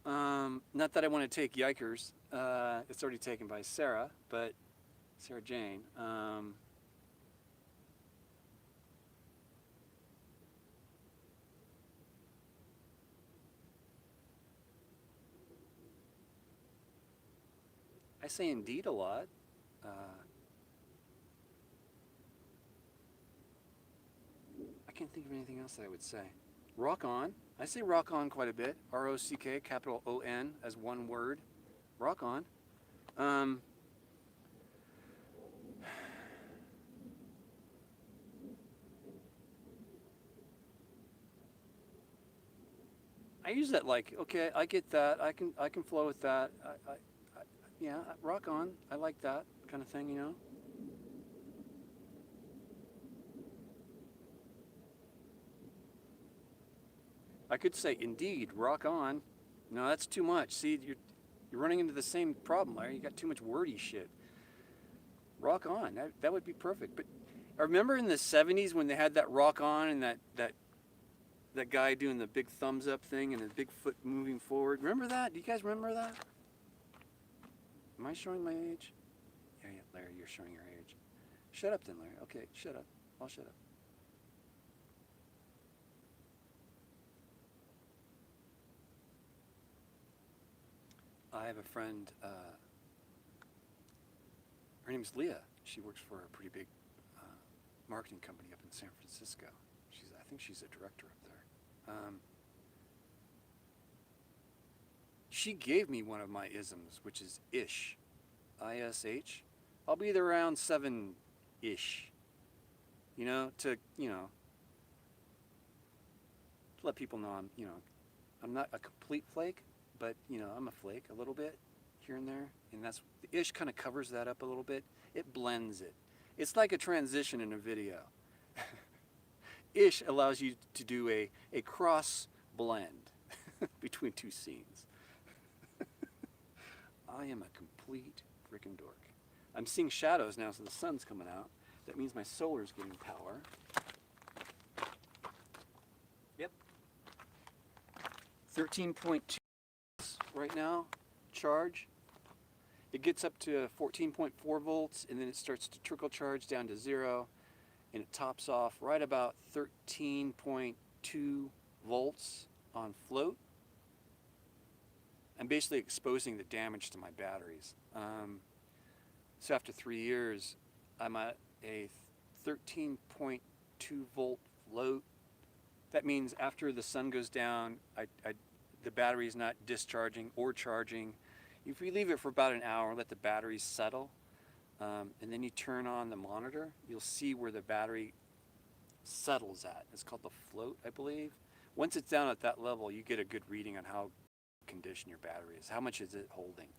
Not that I want to take Yikers. It's already taken by Sarah, but Sarah Jane. I say indeed a lot. I can't think of anything else that I would say. Rock on. I say rock on quite a bit. R-O-C-K, capital O-N, as one word. Rock on. I use that like, okay, I get that. I can flow with that. Yeah, rock on. I like that kind of thing, you know. I could say, indeed, rock on. No, that's too much. See, you're running into the same problem, Larry. You got too much wordy shit. Rock on. That would be perfect. But I remember in the 70s when they had that rock on and that guy doing the big thumbs up thing and the big foot moving forward. Remember that? Do you guys remember that? Am I showing my age? Yeah, Larry, you're showing your age. Shut up then, Larry. Okay, shut up. I'll shut up. I have a friend, her name's Leah. She works for a pretty big marketing company up in San Francisco. I think she's a director up there. She gave me one of my isms, which is ish, I-S-H. I'll be there around 7-ish, to let people know I'm not a complete flake, but I'm a flake a little bit here and there, and that's the ish kind of covers that up a little bit. It blends it. It's like a transition in a video. Ish allows you to do a cross blend between two scenes. I am a complete freaking dork. I'm seeing shadows now, so the sun's coming out. That means my solar's getting power. Yep. 13.2 right now, charge. It gets up to 14.4 volts, and then it starts to trickle charge down to 0, and it tops off right about 13.2 volts on float. I'm basically exposing the damage to my batteries. So after 3 years, I'm at a 13.2 volt float. That means after the sun goes down, the battery's not discharging or charging. If you leave it for about an hour, let the batteries settle, and then you turn on the monitor, you'll see where the battery settles at. It's called the float, I believe. Once it's down at that level, you get a good reading on how condition your battery is. How much is it holding?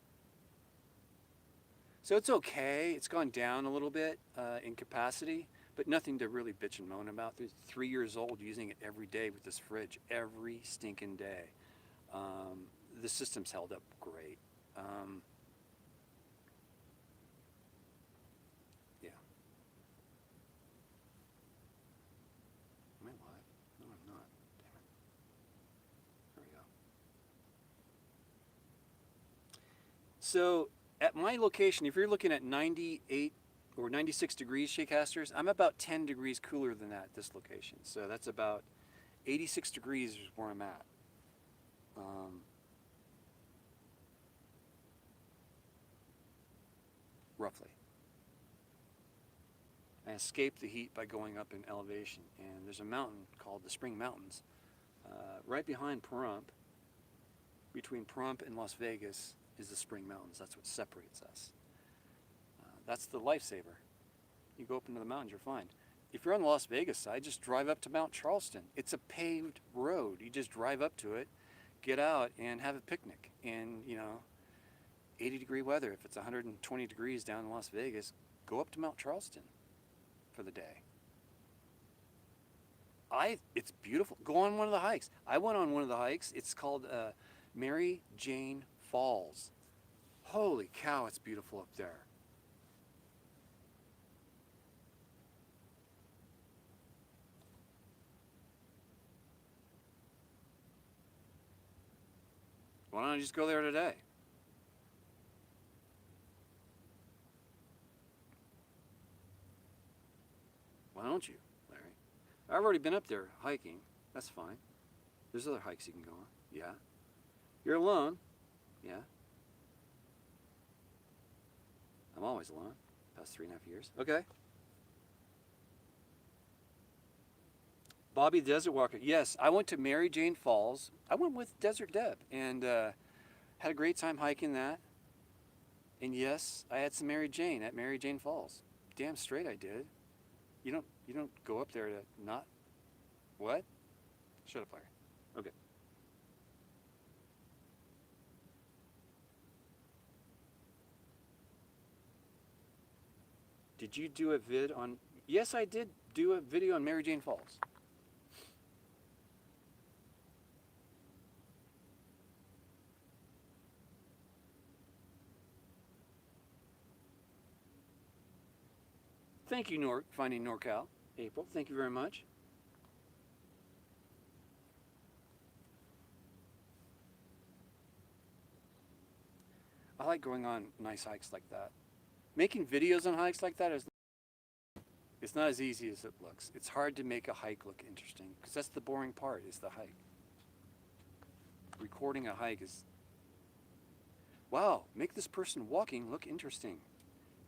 So it's okay. It's gone down a little bit in capacity, but nothing to really bitch and moan about. They're 3 years old, using it every day with this fridge, every stinking day. The system's held up great. Yeah. Am I live? No, I'm not. Damn it. There we go. So at my location, if you're looking at 98 or 96 degrees Shakecasters, I'm about 10 degrees cooler than that at this location. So that's about 86 degrees is where I'm at. Roughly. I escape the heat by going up in elevation, and there's a mountain called the Spring Mountains right behind Pahrump. Between Pahrump and Las Vegas is the Spring Mountains. That's what separates us. That's the lifesaver. You go up into the mountains, you're fine. If you're on the Las Vegas side, just drive up to Mount Charleston. It's a paved road. You just drive up to it, get out, and have a picnic. And 80-degree weather. If it's 120 degrees down in Las Vegas, go up to Mount Charleston for the day. It's beautiful. Go on one of the hikes. I went on one of the hikes. It's called Mary Jane Falls. Holy cow, it's beautiful up there. Why don't I just go there today? Why don't you, Larry? I've already been up there hiking. That's fine. There's other hikes you can go on. Yeah. You're alone. Yeah. I'm always alone. Past 3.5 years. Okay. Bobby the Desert Walker. Yes, I went to Mary Jane Falls. I went with Desert Deb and had a great time hiking that. And yes, I had some Mary Jane at Mary Jane Falls. Damn straight I did. You don't go up there to not what? Shut up, Larry. Okay. Did you do a vid on? Yes, I did do a video on Mary Jane Falls. Thank you, Finding NorCal, April. Thank you very much. I like going on nice hikes like that. Making videos on hikes like that it's not as easy as it looks. It's hard to make a hike look interesting because that's the boring part, is the hike. Recording a hike is, wow, make this person walking look interesting.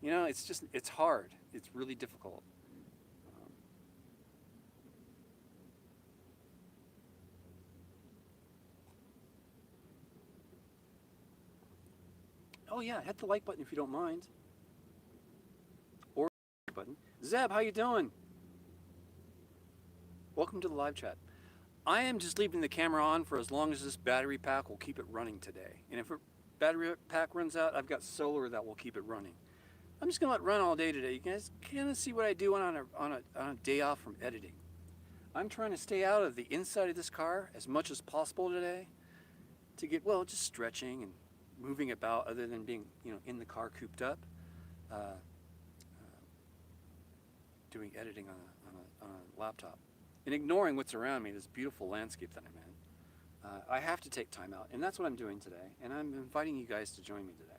You know, it's hard. It's really difficult. Oh yeah, hit the like button if you don't mind. Or button. Zeb, how you doing? Welcome to the live chat. I am just leaving the camera on for as long as this battery pack will keep it running today. And if a battery pack runs out, I've got solar that will keep it running. I'm just gonna let it run all day today. You guys kind of see what I do on a day off from editing. I'm trying to stay out of the inside of this car as much as possible today to get, well, just stretching and moving about other than being, you know, in the car cooped up, doing editing on a laptop and ignoring what's around me, this beautiful landscape that I'm in. I have to take time out, and that's what I'm doing today, and I'm inviting you guys to join me today.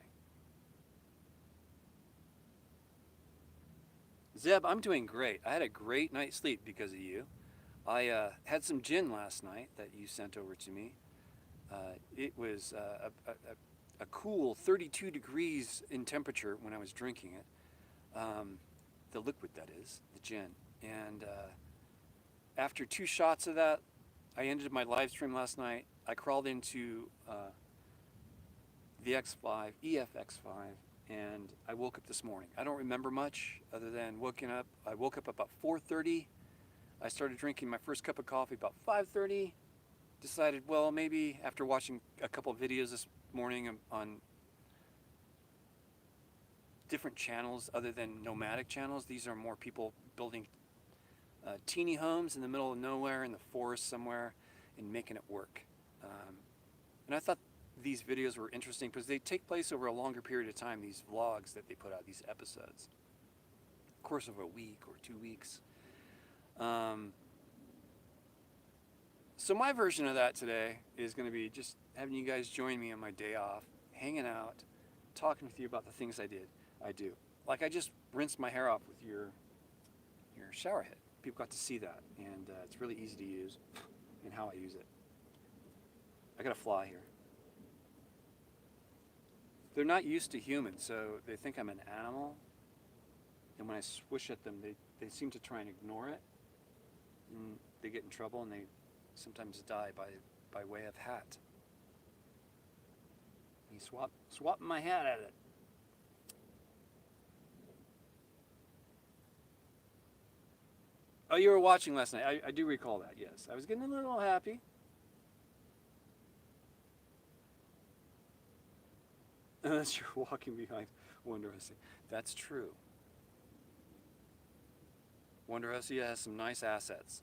Zeb, I'm doing great. I had a great night's sleep because of you. I had some gin last night that you sent over to me. It was a cool 32 degrees in temperature when I was drinking it. The liquid, that is, the gin. And after 2 shots of that, I ended my live stream last night. I crawled into the X5, EFX5, and I woke up this morning. I don't remember much other than waking up. I woke up about 4:30. I started drinking my first cup of coffee about 5:30. Decided, well, maybe after watching a couple of videos this morning on different channels other than nomadic channels. These are more people building teeny homes in the middle of nowhere in the forest somewhere and making it work. And I thought these videos were interesting because they take place over a longer period of time, these vlogs that they put out, these episodes. Course of a week or 2 weeks. So my version of that today is going to be just having you guys join me on my day off, hanging out, talking with you about the things I do. Like I just rinsed my hair off with your shower head. People got to see that, and it's really easy to use and how I use it. I got a fly here. They're not used to humans, so they think I'm an animal. And when I swish at them, they seem to try and ignore it. And they get in trouble, and they sometimes die by way of hat. You swapping my hat at it. Oh, you were watching last night. I do recall that, yes. I was getting a little happy. Unless you're walking behind Wonder Hussy. That's true. Wonder Hussy has some nice assets.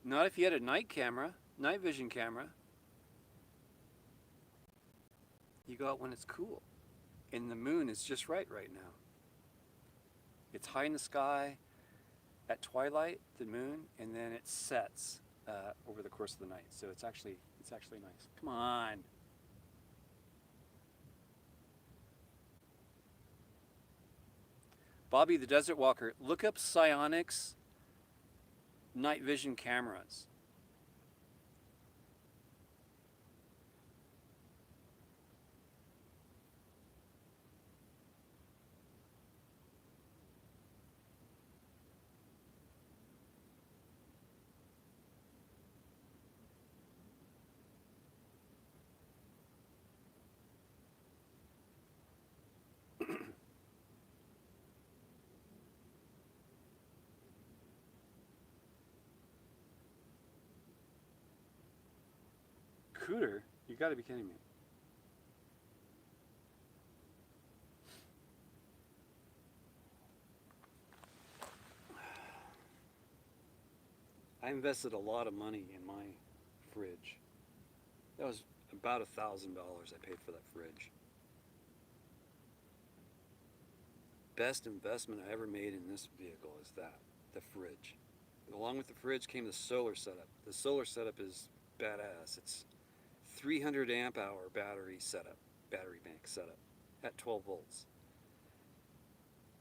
Not if you had a night camera, night vision camera. You go out when it's cool. And the moon is just right now. It's high in the sky at twilight, the moon, and then it sets over the course of the night. So it's actually nice. Come on. Bobby the Desert Walker, look up Psionics night vision cameras. Cooter? You gotta be kidding me. I invested a lot of money in my fridge. That was about $1,000 I paid for that fridge. Best investment I ever made in this vehicle is that, the fridge. Along with the fridge came the solar setup. The solar setup is badass. It's 300 amp hour battery bank setup at 12 volts.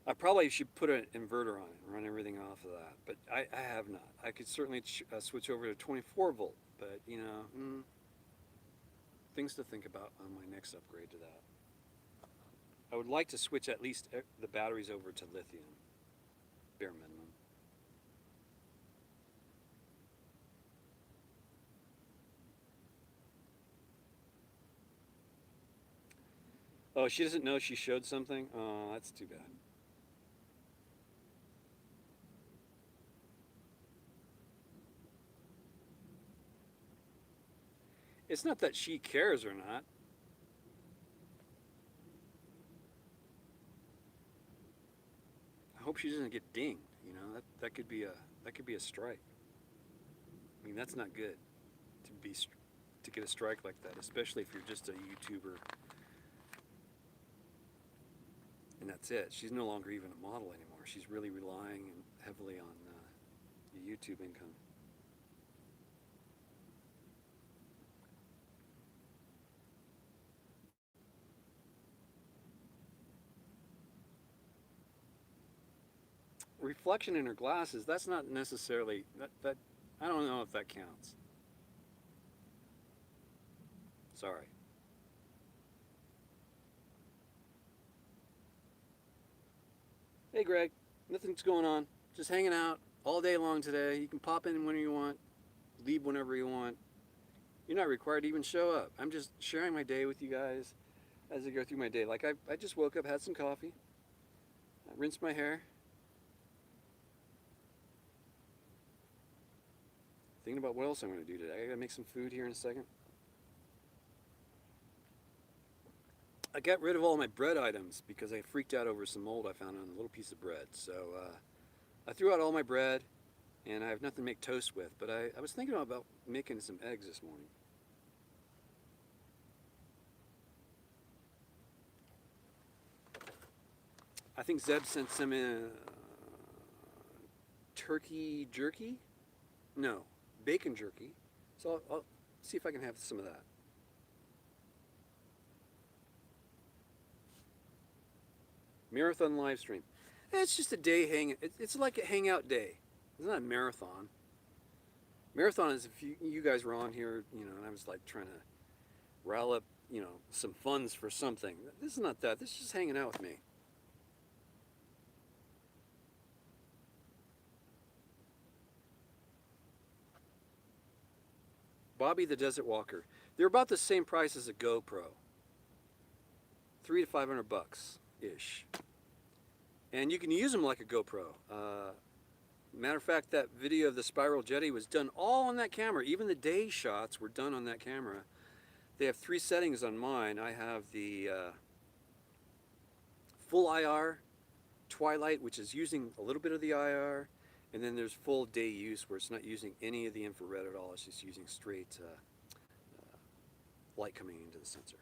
I probably should put an inverter on it and run everything off of that, but I have not. I could certainly switch over to 24 volt, but you know, things to think about on my next upgrade to that. I would like to switch at least the batteries over to lithium, bare minimum. Oh, she doesn't know she showed something? Oh, that's too bad. It's not that she cares or not. I hope she doesn't get dinged. You know, that could be a strike. I mean, that's not good to get a strike like that, especially if you're just a YouTuber. And that's it. She's no longer even a model anymore. She's really relying heavily on the YouTube income. Reflection in her glasses, that's not necessarily, that I don't know if that counts. Sorry. Hey Greg, nothing's going on. Just hanging out all day long today. You can pop in whenever you want, leave whenever you want. You're not required to even show up. I'm just sharing my day with you guys as I go through my day. Like I just woke up, had some coffee, rinsed my hair. Thinking about what else I'm going to do today. I gotta make some food here in a second. I got rid of all my bread items because I freaked out over some mold I found on a little piece of bread. So I threw out all my bread and I have nothing to make toast with. But I was thinking about making some eggs this morning. I think Zeb sent some turkey jerky? No, bacon jerky. So I'll see if I can have some of that. Marathon live stream. It's just a day it's like a hangout day. It's not a marathon. Marathon is if you guys were on here, you know, and I was like trying to rile up, you know, some funds for something. This is not that. This is just hanging out with me. Bobby the Desert Walker. They're about the same price as a GoPro. $300 to $500 ish. And you can use them like a GoPro. Matter of fact, that video of the Spiral Jetty was done all on that camera. Even the day shots were done on that camera. They have 3 settings on mine. I have the full IR, twilight, which is using a little bit of the IR, and then there's full day use where it's not using any of the infrared at all. It's just using straight light coming into the sensor.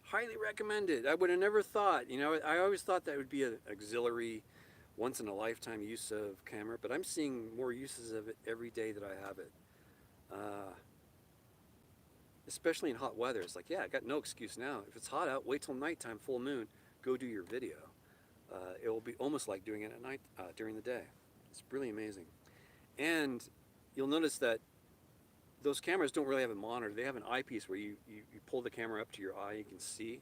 Highly recommended. I would have never thought, you know, I always thought that would be an auxiliary, once in a lifetime use of camera, but I'm seeing more uses of it every day that I have it. Especially in hot weather. It's like, yeah, I got no excuse now. If it's hot out, wait till nighttime, full moon, go do your video. it will be almost like doing it at night during the day. It's really amazing. And you'll notice that those cameras don't really have a monitor. They have an eyepiece where you pull the camera up to your eye, you can see.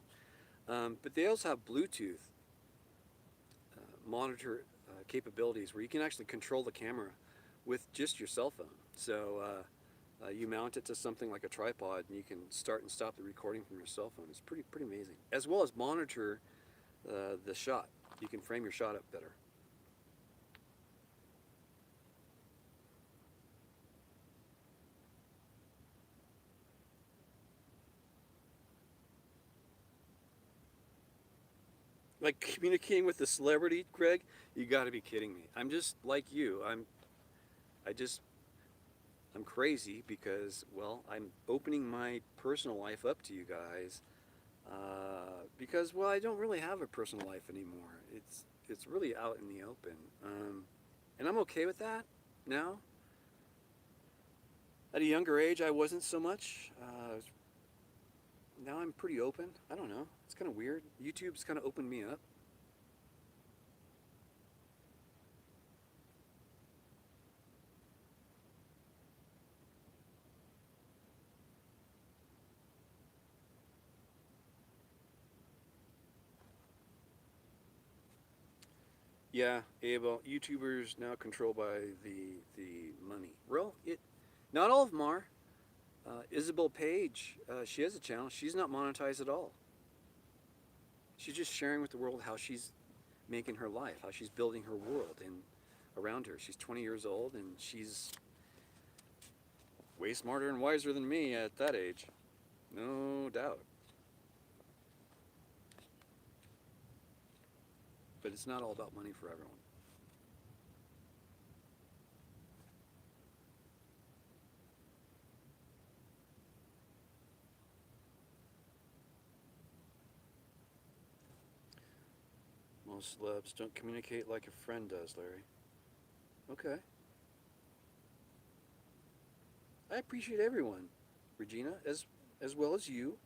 But they also have Bluetooth monitor capabilities where you can actually control the camera with just your cell phone. So you mount it to something like a tripod and you can start and stop the recording from your cell phone. It's pretty amazing. As well as monitor the shot. You can frame your shot up better. Like communicating with a celebrity, Greg? You got to be kidding me. I'm just like you. I'm crazy because, well, I'm opening my personal life up to you guys because, well, I don't really have a personal life anymore. It's really out in the open, and I'm okay with that now. At a younger age, I wasn't so much. Now I'm pretty open. I don't know. It's kind of weird. YouTube's kind of opened me up. Yeah, Abel, YouTubers now controlled by the money. Well, not all of them are. Isabel Page, she has a channel. She's not monetized at all. She's just sharing with the world how she's making her life, how she's building her world and around her. She's 20 years old and she's way smarter and wiser than me at that age. No doubt. But it's not all about money for everyone. Most celebs don't communicate like a friend does, Larry. Okay. I appreciate everyone, Regina, as well as you,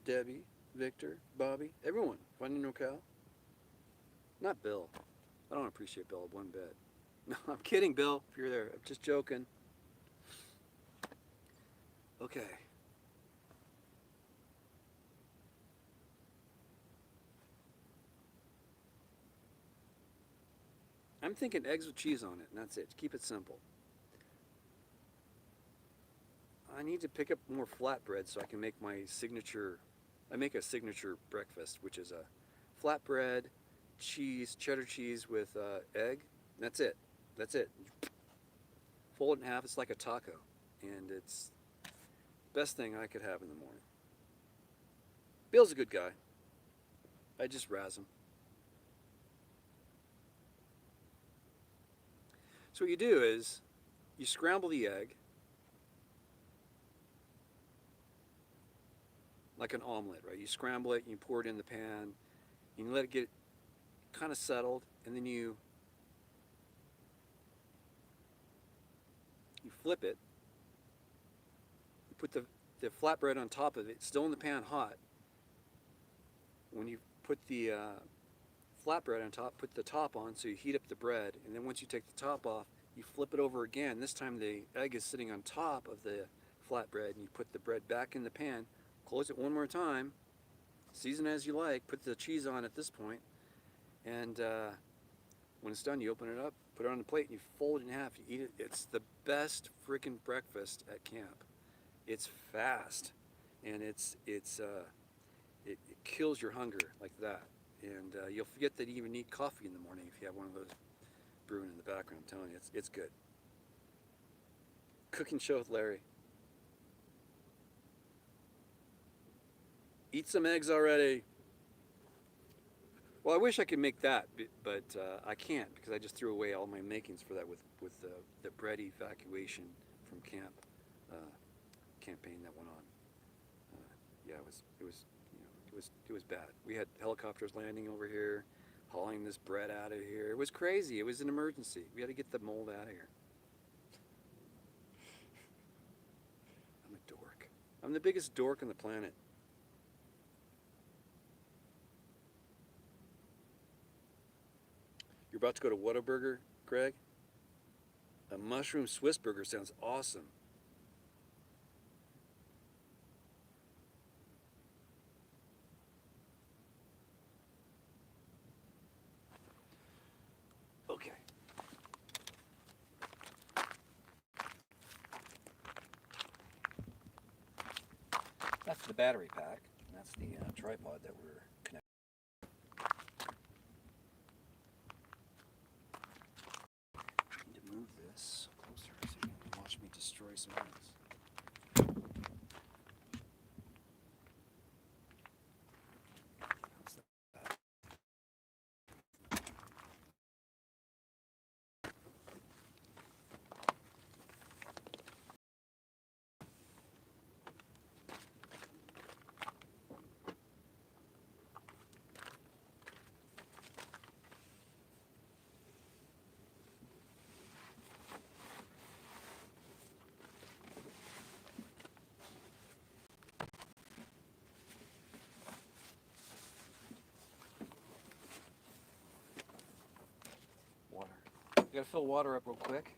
Debbie, Victor, Bobby, everyone. Finding no cow. Not Bill. I don't appreciate Bill one bit. No, I'm kidding, Bill, if you're there. I'm just joking. Okay. I'm thinking eggs with cheese on it, and that's it. Keep it simple. I need to pick up more flatbread so I can make my signature. I make a signature breakfast, which is a flatbread, cheese, cheddar cheese with egg. That's it. That's it. Fold it in half. It's like a taco, and it's the best thing I could have in the morning. Bill's a good guy. I just razz him. So what you do is you scramble the egg like an omelet, right? You scramble it, and you pour it in the pan, and you let it get kind of settled, and then you flip it. You put the flatbread on top of it, still in the pan hot. When you put the flatbread on top, put the top on so you heat up the bread, and then once you take the top off, you flip it over again. This time the egg is sitting on top of the flatbread, and you put the bread back in the pan, close it one more time, season as you like, put the cheese on at this point, and when it's done, you open it up, put it on the plate, and you fold it in half. You eat it. It's the best freaking breakfast at camp. It's fast, and it kills your hunger like that. And you'll forget that you even need coffee in the morning if you have one of those brewing in the background. I'm telling you, it's good. Cooking show with Larry. Eat some eggs already. Well, I wish I could make that, but I can't because I just threw away all my makings for that with the bread evacuation from camp campaign that went on. Yeah, it was bad. We had helicopters landing over here, hauling this bread out of here. It was crazy. It was an emergency. We had to get the mold out of here. I'm a dork. I'm the biggest dork on the planet. You're about to go to Whataburger, Greg? A mushroom Swiss burger sounds awesome. Okay. That's the battery pack. That's the tripod that we're connecting. Need to move this closer so you can watch me destroy some items. How's that? Water. You gotta fill water up real quick.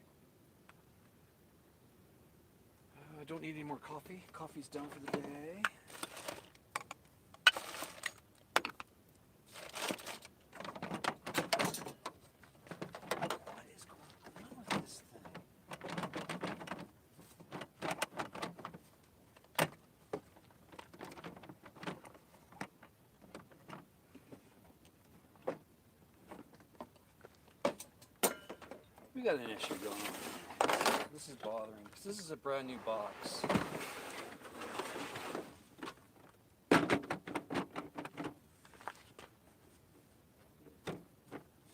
I don't need any more coffee. Coffee's done for the day. What is going on with this thing? We got an issue going on. This is bothering because this is a brand new box.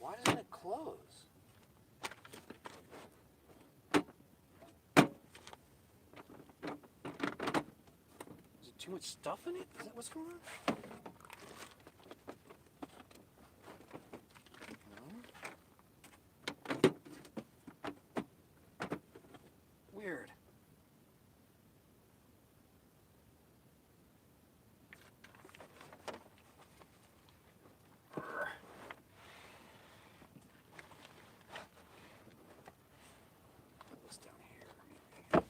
Why doesn't it close? Is it too much stuff in it? Is that what's going on? Weird. Put this down here, maybe.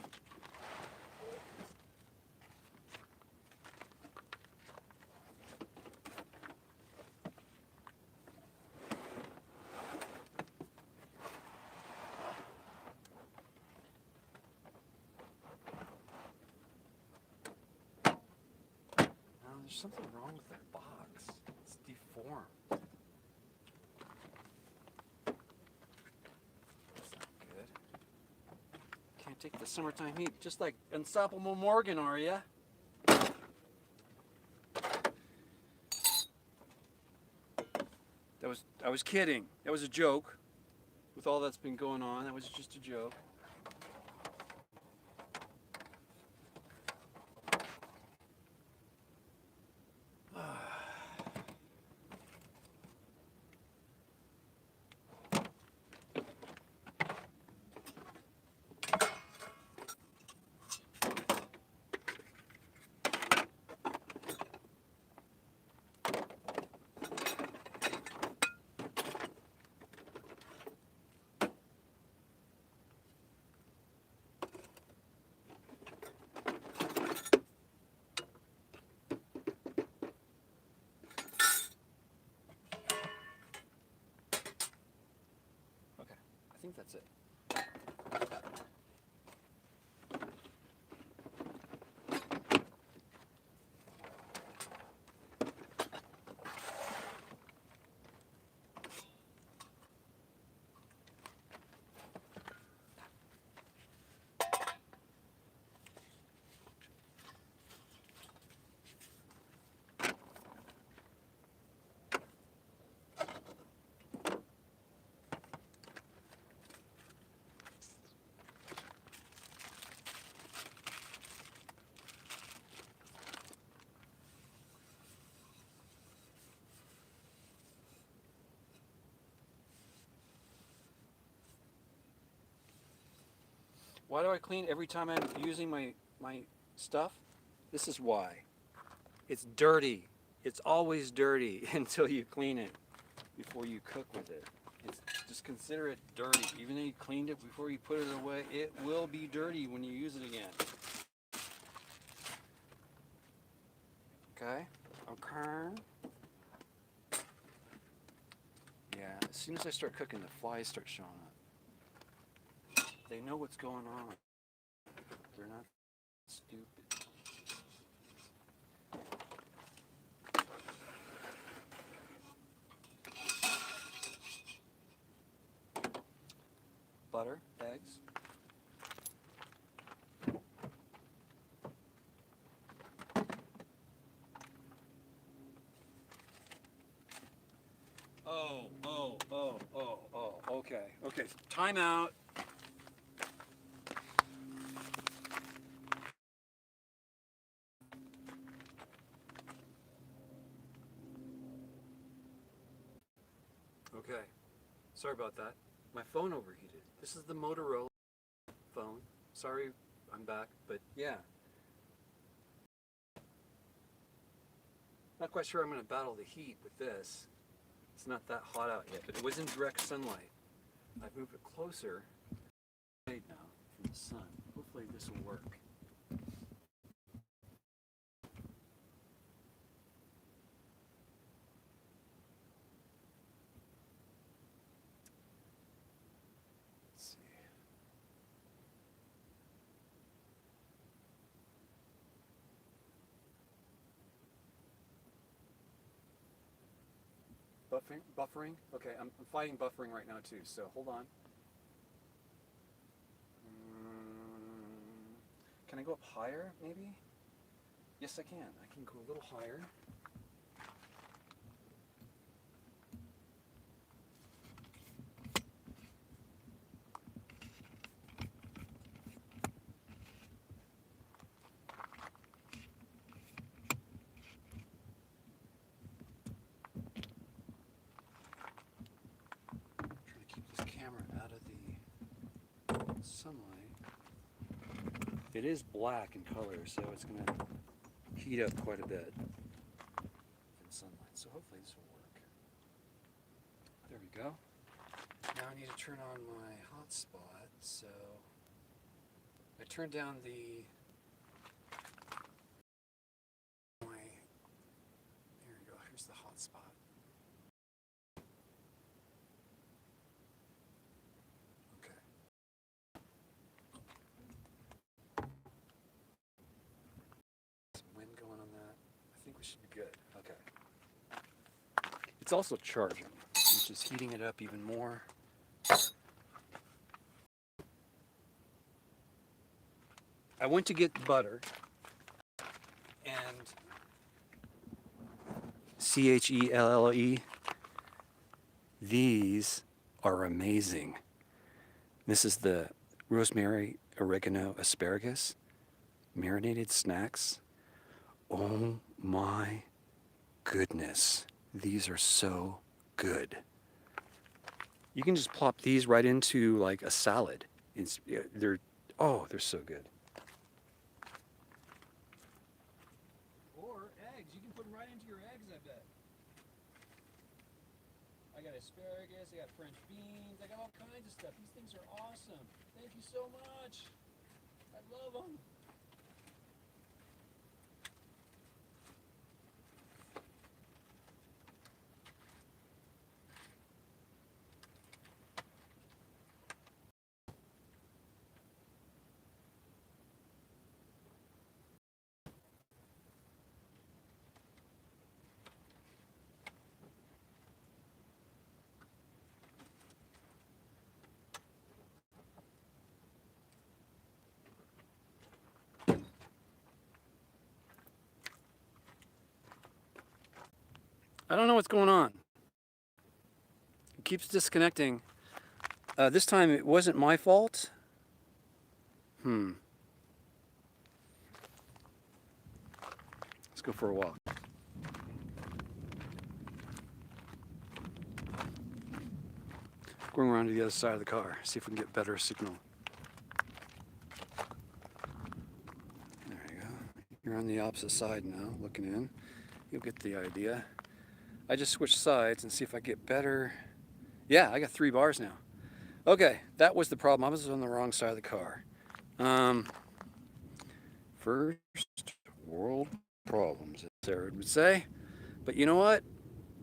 There's something wrong with that box. It's deformed. That's not good. Can't take the summertime heat. Just like Unstoppable Morgan, are ya? I was kidding. That was a joke. With all that's been going on, that was just a joke. I think that's it. Why do I clean every time I'm using my stuff? This is why. It's dirty. It's always dirty until you clean it before you cook with it. Just consider it dirty. Even though you cleaned it before you put it away, it will be dirty when you use it again. Okay? Okay. Yeah, as soon as I start cooking, the flies start showing up. They know what's going on. They're not stupid. Butter, eggs. Okay. Time out. Okay. Sorry about that. My phone overheated. This is the Motorola phone. Sorry, I'm back, but yeah. Not quite sure I'm going to battle the heat with this. It's not that hot out yet, but it was in direct sunlight. I've moved it closer right now from the sun. Hopefully this will work. Let's see. Buffering? Okay, I'm fighting buffering right now too, so hold on. Can I go up higher, maybe? Yes, I can. I can go a little higher. Trying to keep this camera out of the sunlight. It is black in color, so it's going to heat up quite a bit in sunlight. So hopefully this will work. There we go. Now I need to turn on my hotspot. So I turned down the Here we go. Here's the hotspot. Should be good. Okay. It's also charging, which is heating it up even more. I went to get butter and CHELLE. These are amazing. This is the rosemary, oregano, asparagus marinated snacks. Oh my goodness, these are so good. You can just plop these right into like a salad. They're so good. Or eggs, you can put them right into your eggs, I bet. I got asparagus, I got French beans, I got all kinds of stuff. These things are awesome. Thank you so much. I love them. I don't know what's going on. It keeps disconnecting. This time it wasn't my fault. Let's go for a walk. Going around to the other side of the car, see if we can get better signal. There you go. You're on the opposite side now, looking in. You'll get the idea. I just switched sides and see if I get better Yeah, I got 3 bars now. Okay, that was the problem. I was on the wrong side of the car. First world problems, as Sarah would say. But you know what?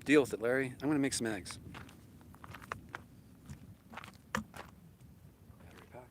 Deal with it, Larry. I'm going to make some eggs. Battery pack.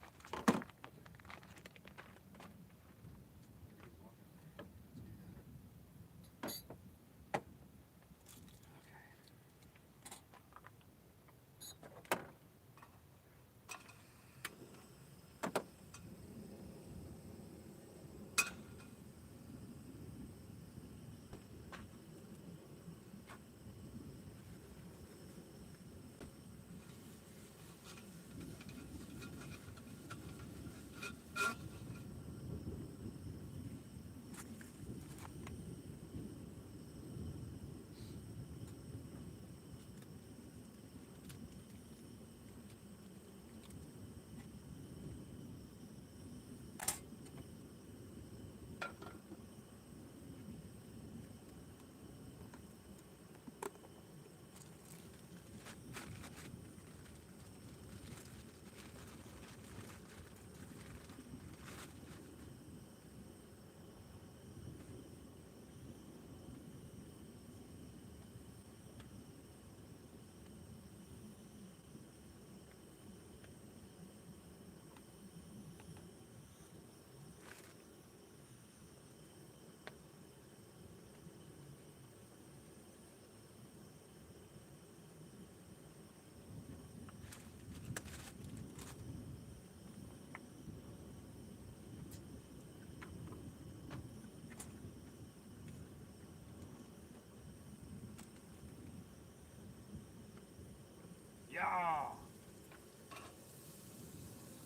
Yeah.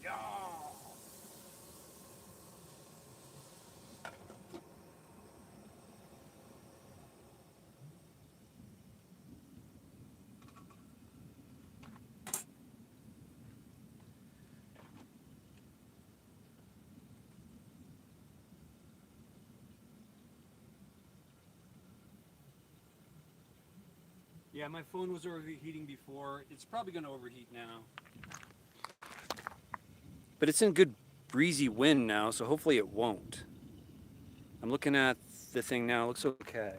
Yeah. Yeah, my phone was overheating before. It's probably going to overheat now. But it's in good breezy wind now, so hopefully it won't. I'm looking at the thing now. It looks okay.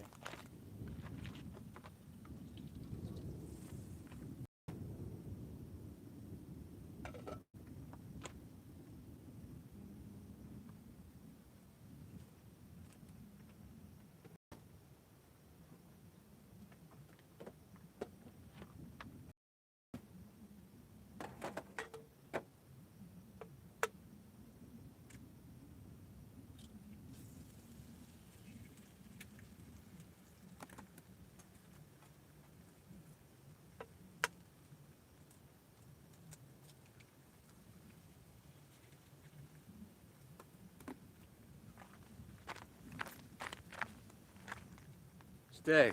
Stay.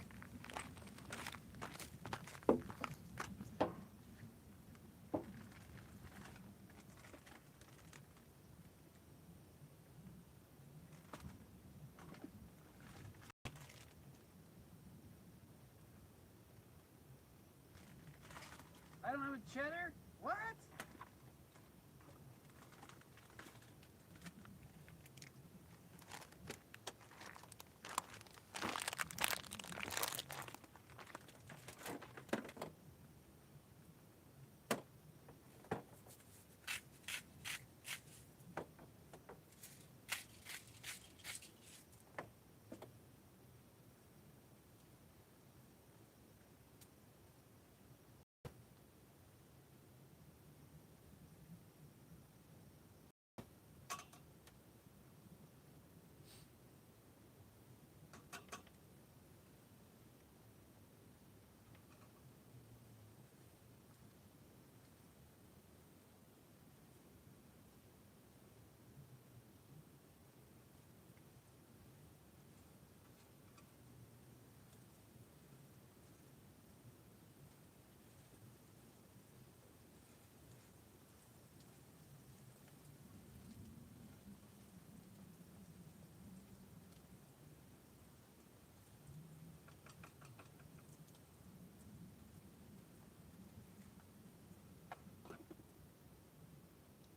I don't have a cheddar? What?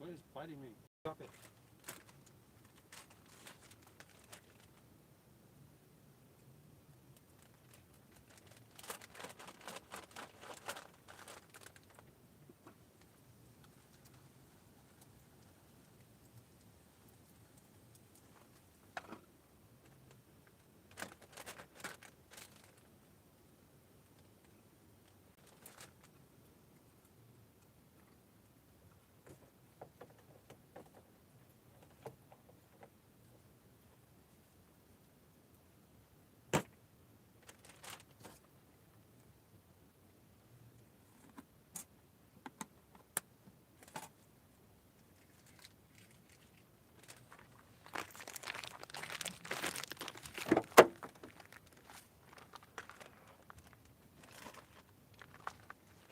What is biting me? Stop it.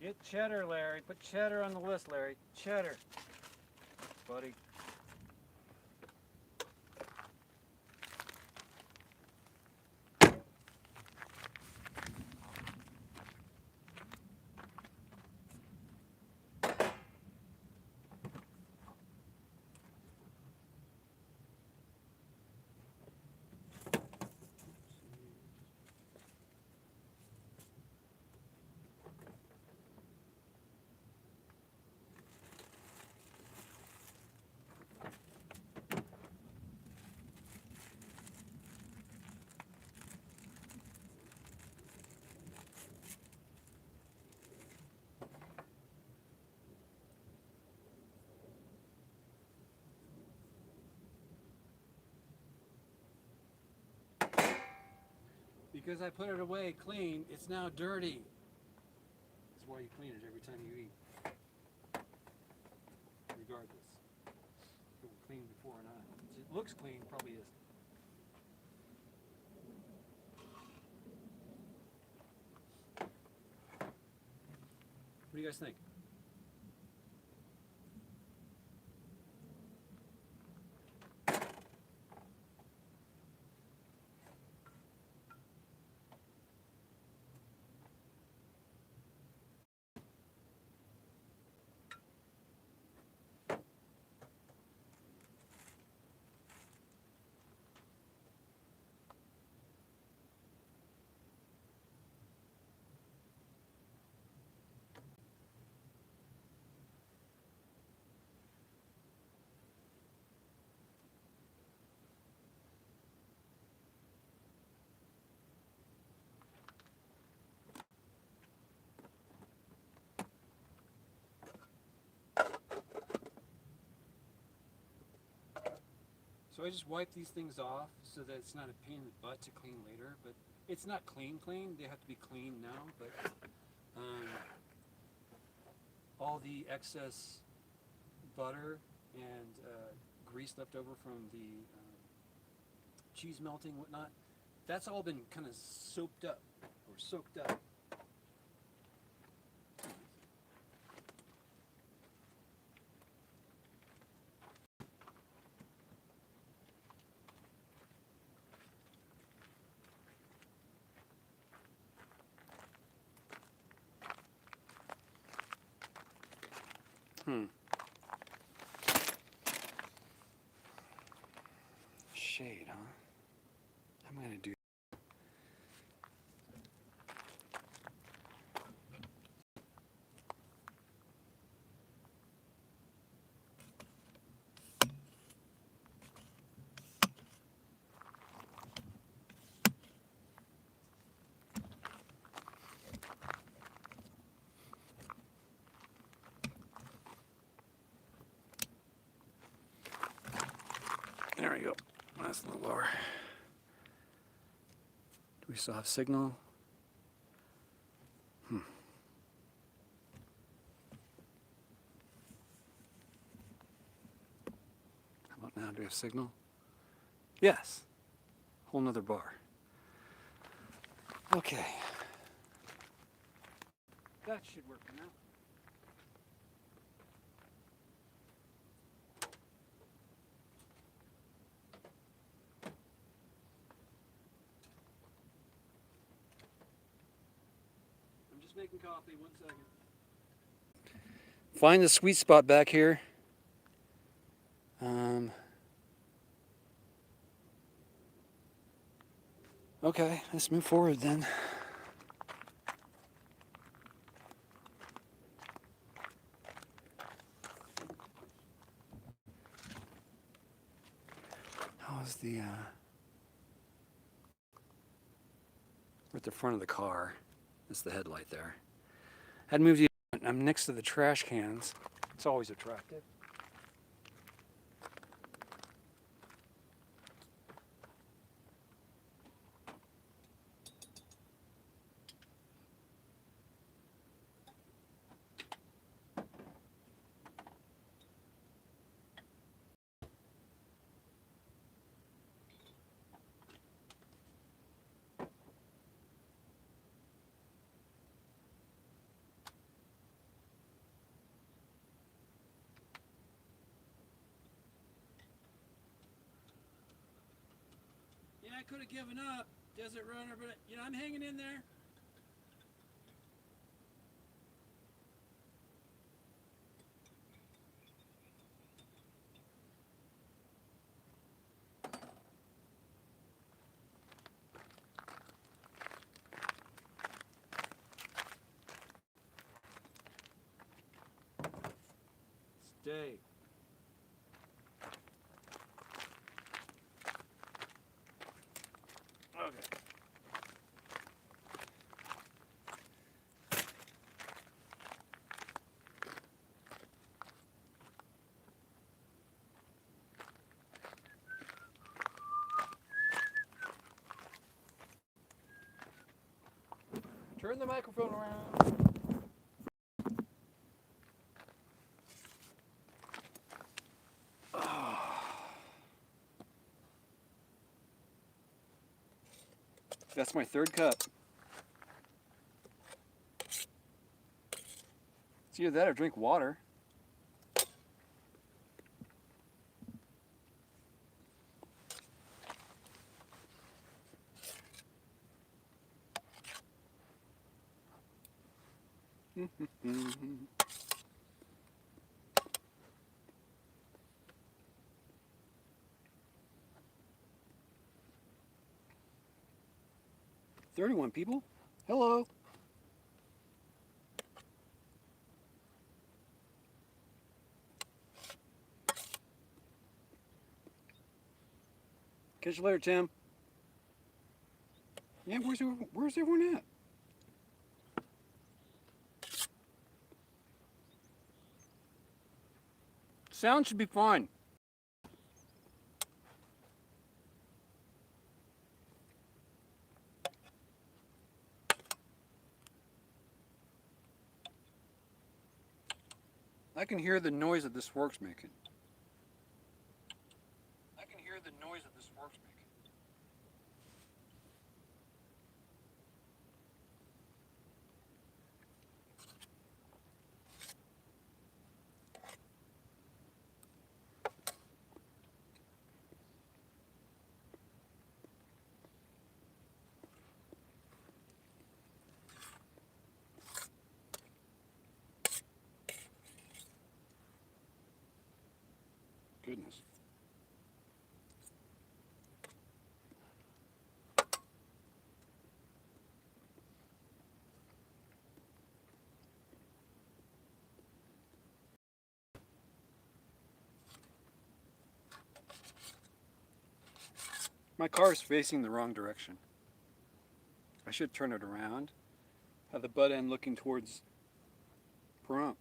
Get cheddar, Larry. Put cheddar on the list, Larry. Cheddar. Buddy. Because I put it away clean, it's now dirty. That's why you clean it every time you eat. Regardless. If it was clean before or not. It looks clean, probably isn't. What do you guys think? So I just wipe these things off so that it's not a pain in the butt to clean later. But it's not clean. They have to be clean now. But all the excess butter and grease left over from the cheese melting, whatnot, that's all been kind of soaked up or soaked up. Shade, huh? I'm gonna do. There we go. That's a little lower. Do we still have signal? How about now? Do we have signal? Yes. Whole nother bar. Okay. That should work now. I'm just making coffee, 1 second. Find the sweet spot back here. Okay, let's move forward then. How's the, we're at the front of the car. That's the headlight there. Hadn't moved yet. I'm next to the trash cans. It's always attractive. Yeah, I could have given up, Desert Runner, but you know, I'm hanging in there. Stay. Okay. Turn the microphone around. That's my third cup. It's either that or drink water. Mm-hmm. 31 people? Hello. Catch you later, Tim. Yeah, where's everyone at? Sound should be fine. I can hear the noise that this fork's making. I can hear the noise that this fork's making. Goodness. My car is facing the wrong direction. I should turn it around. Have the butt end looking towards Pahrump.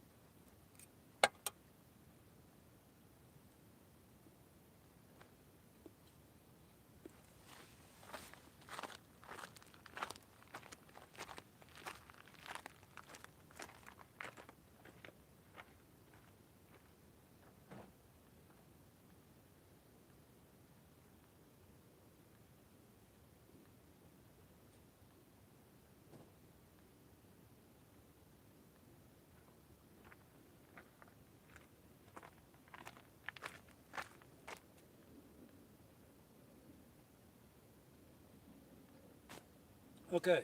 Okay,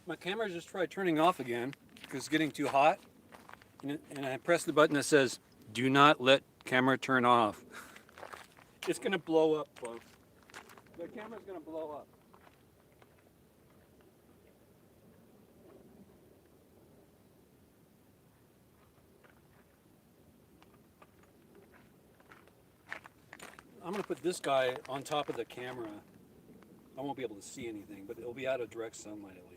my camera just tried turning off again because it's getting too hot. And I press the button that says, do not let camera turn off. It's gonna blow up, folks. The camera's gonna blow up. I'm gonna put this guy on top of the camera. I won't be able to see anything, but it'll be out of direct sunlight at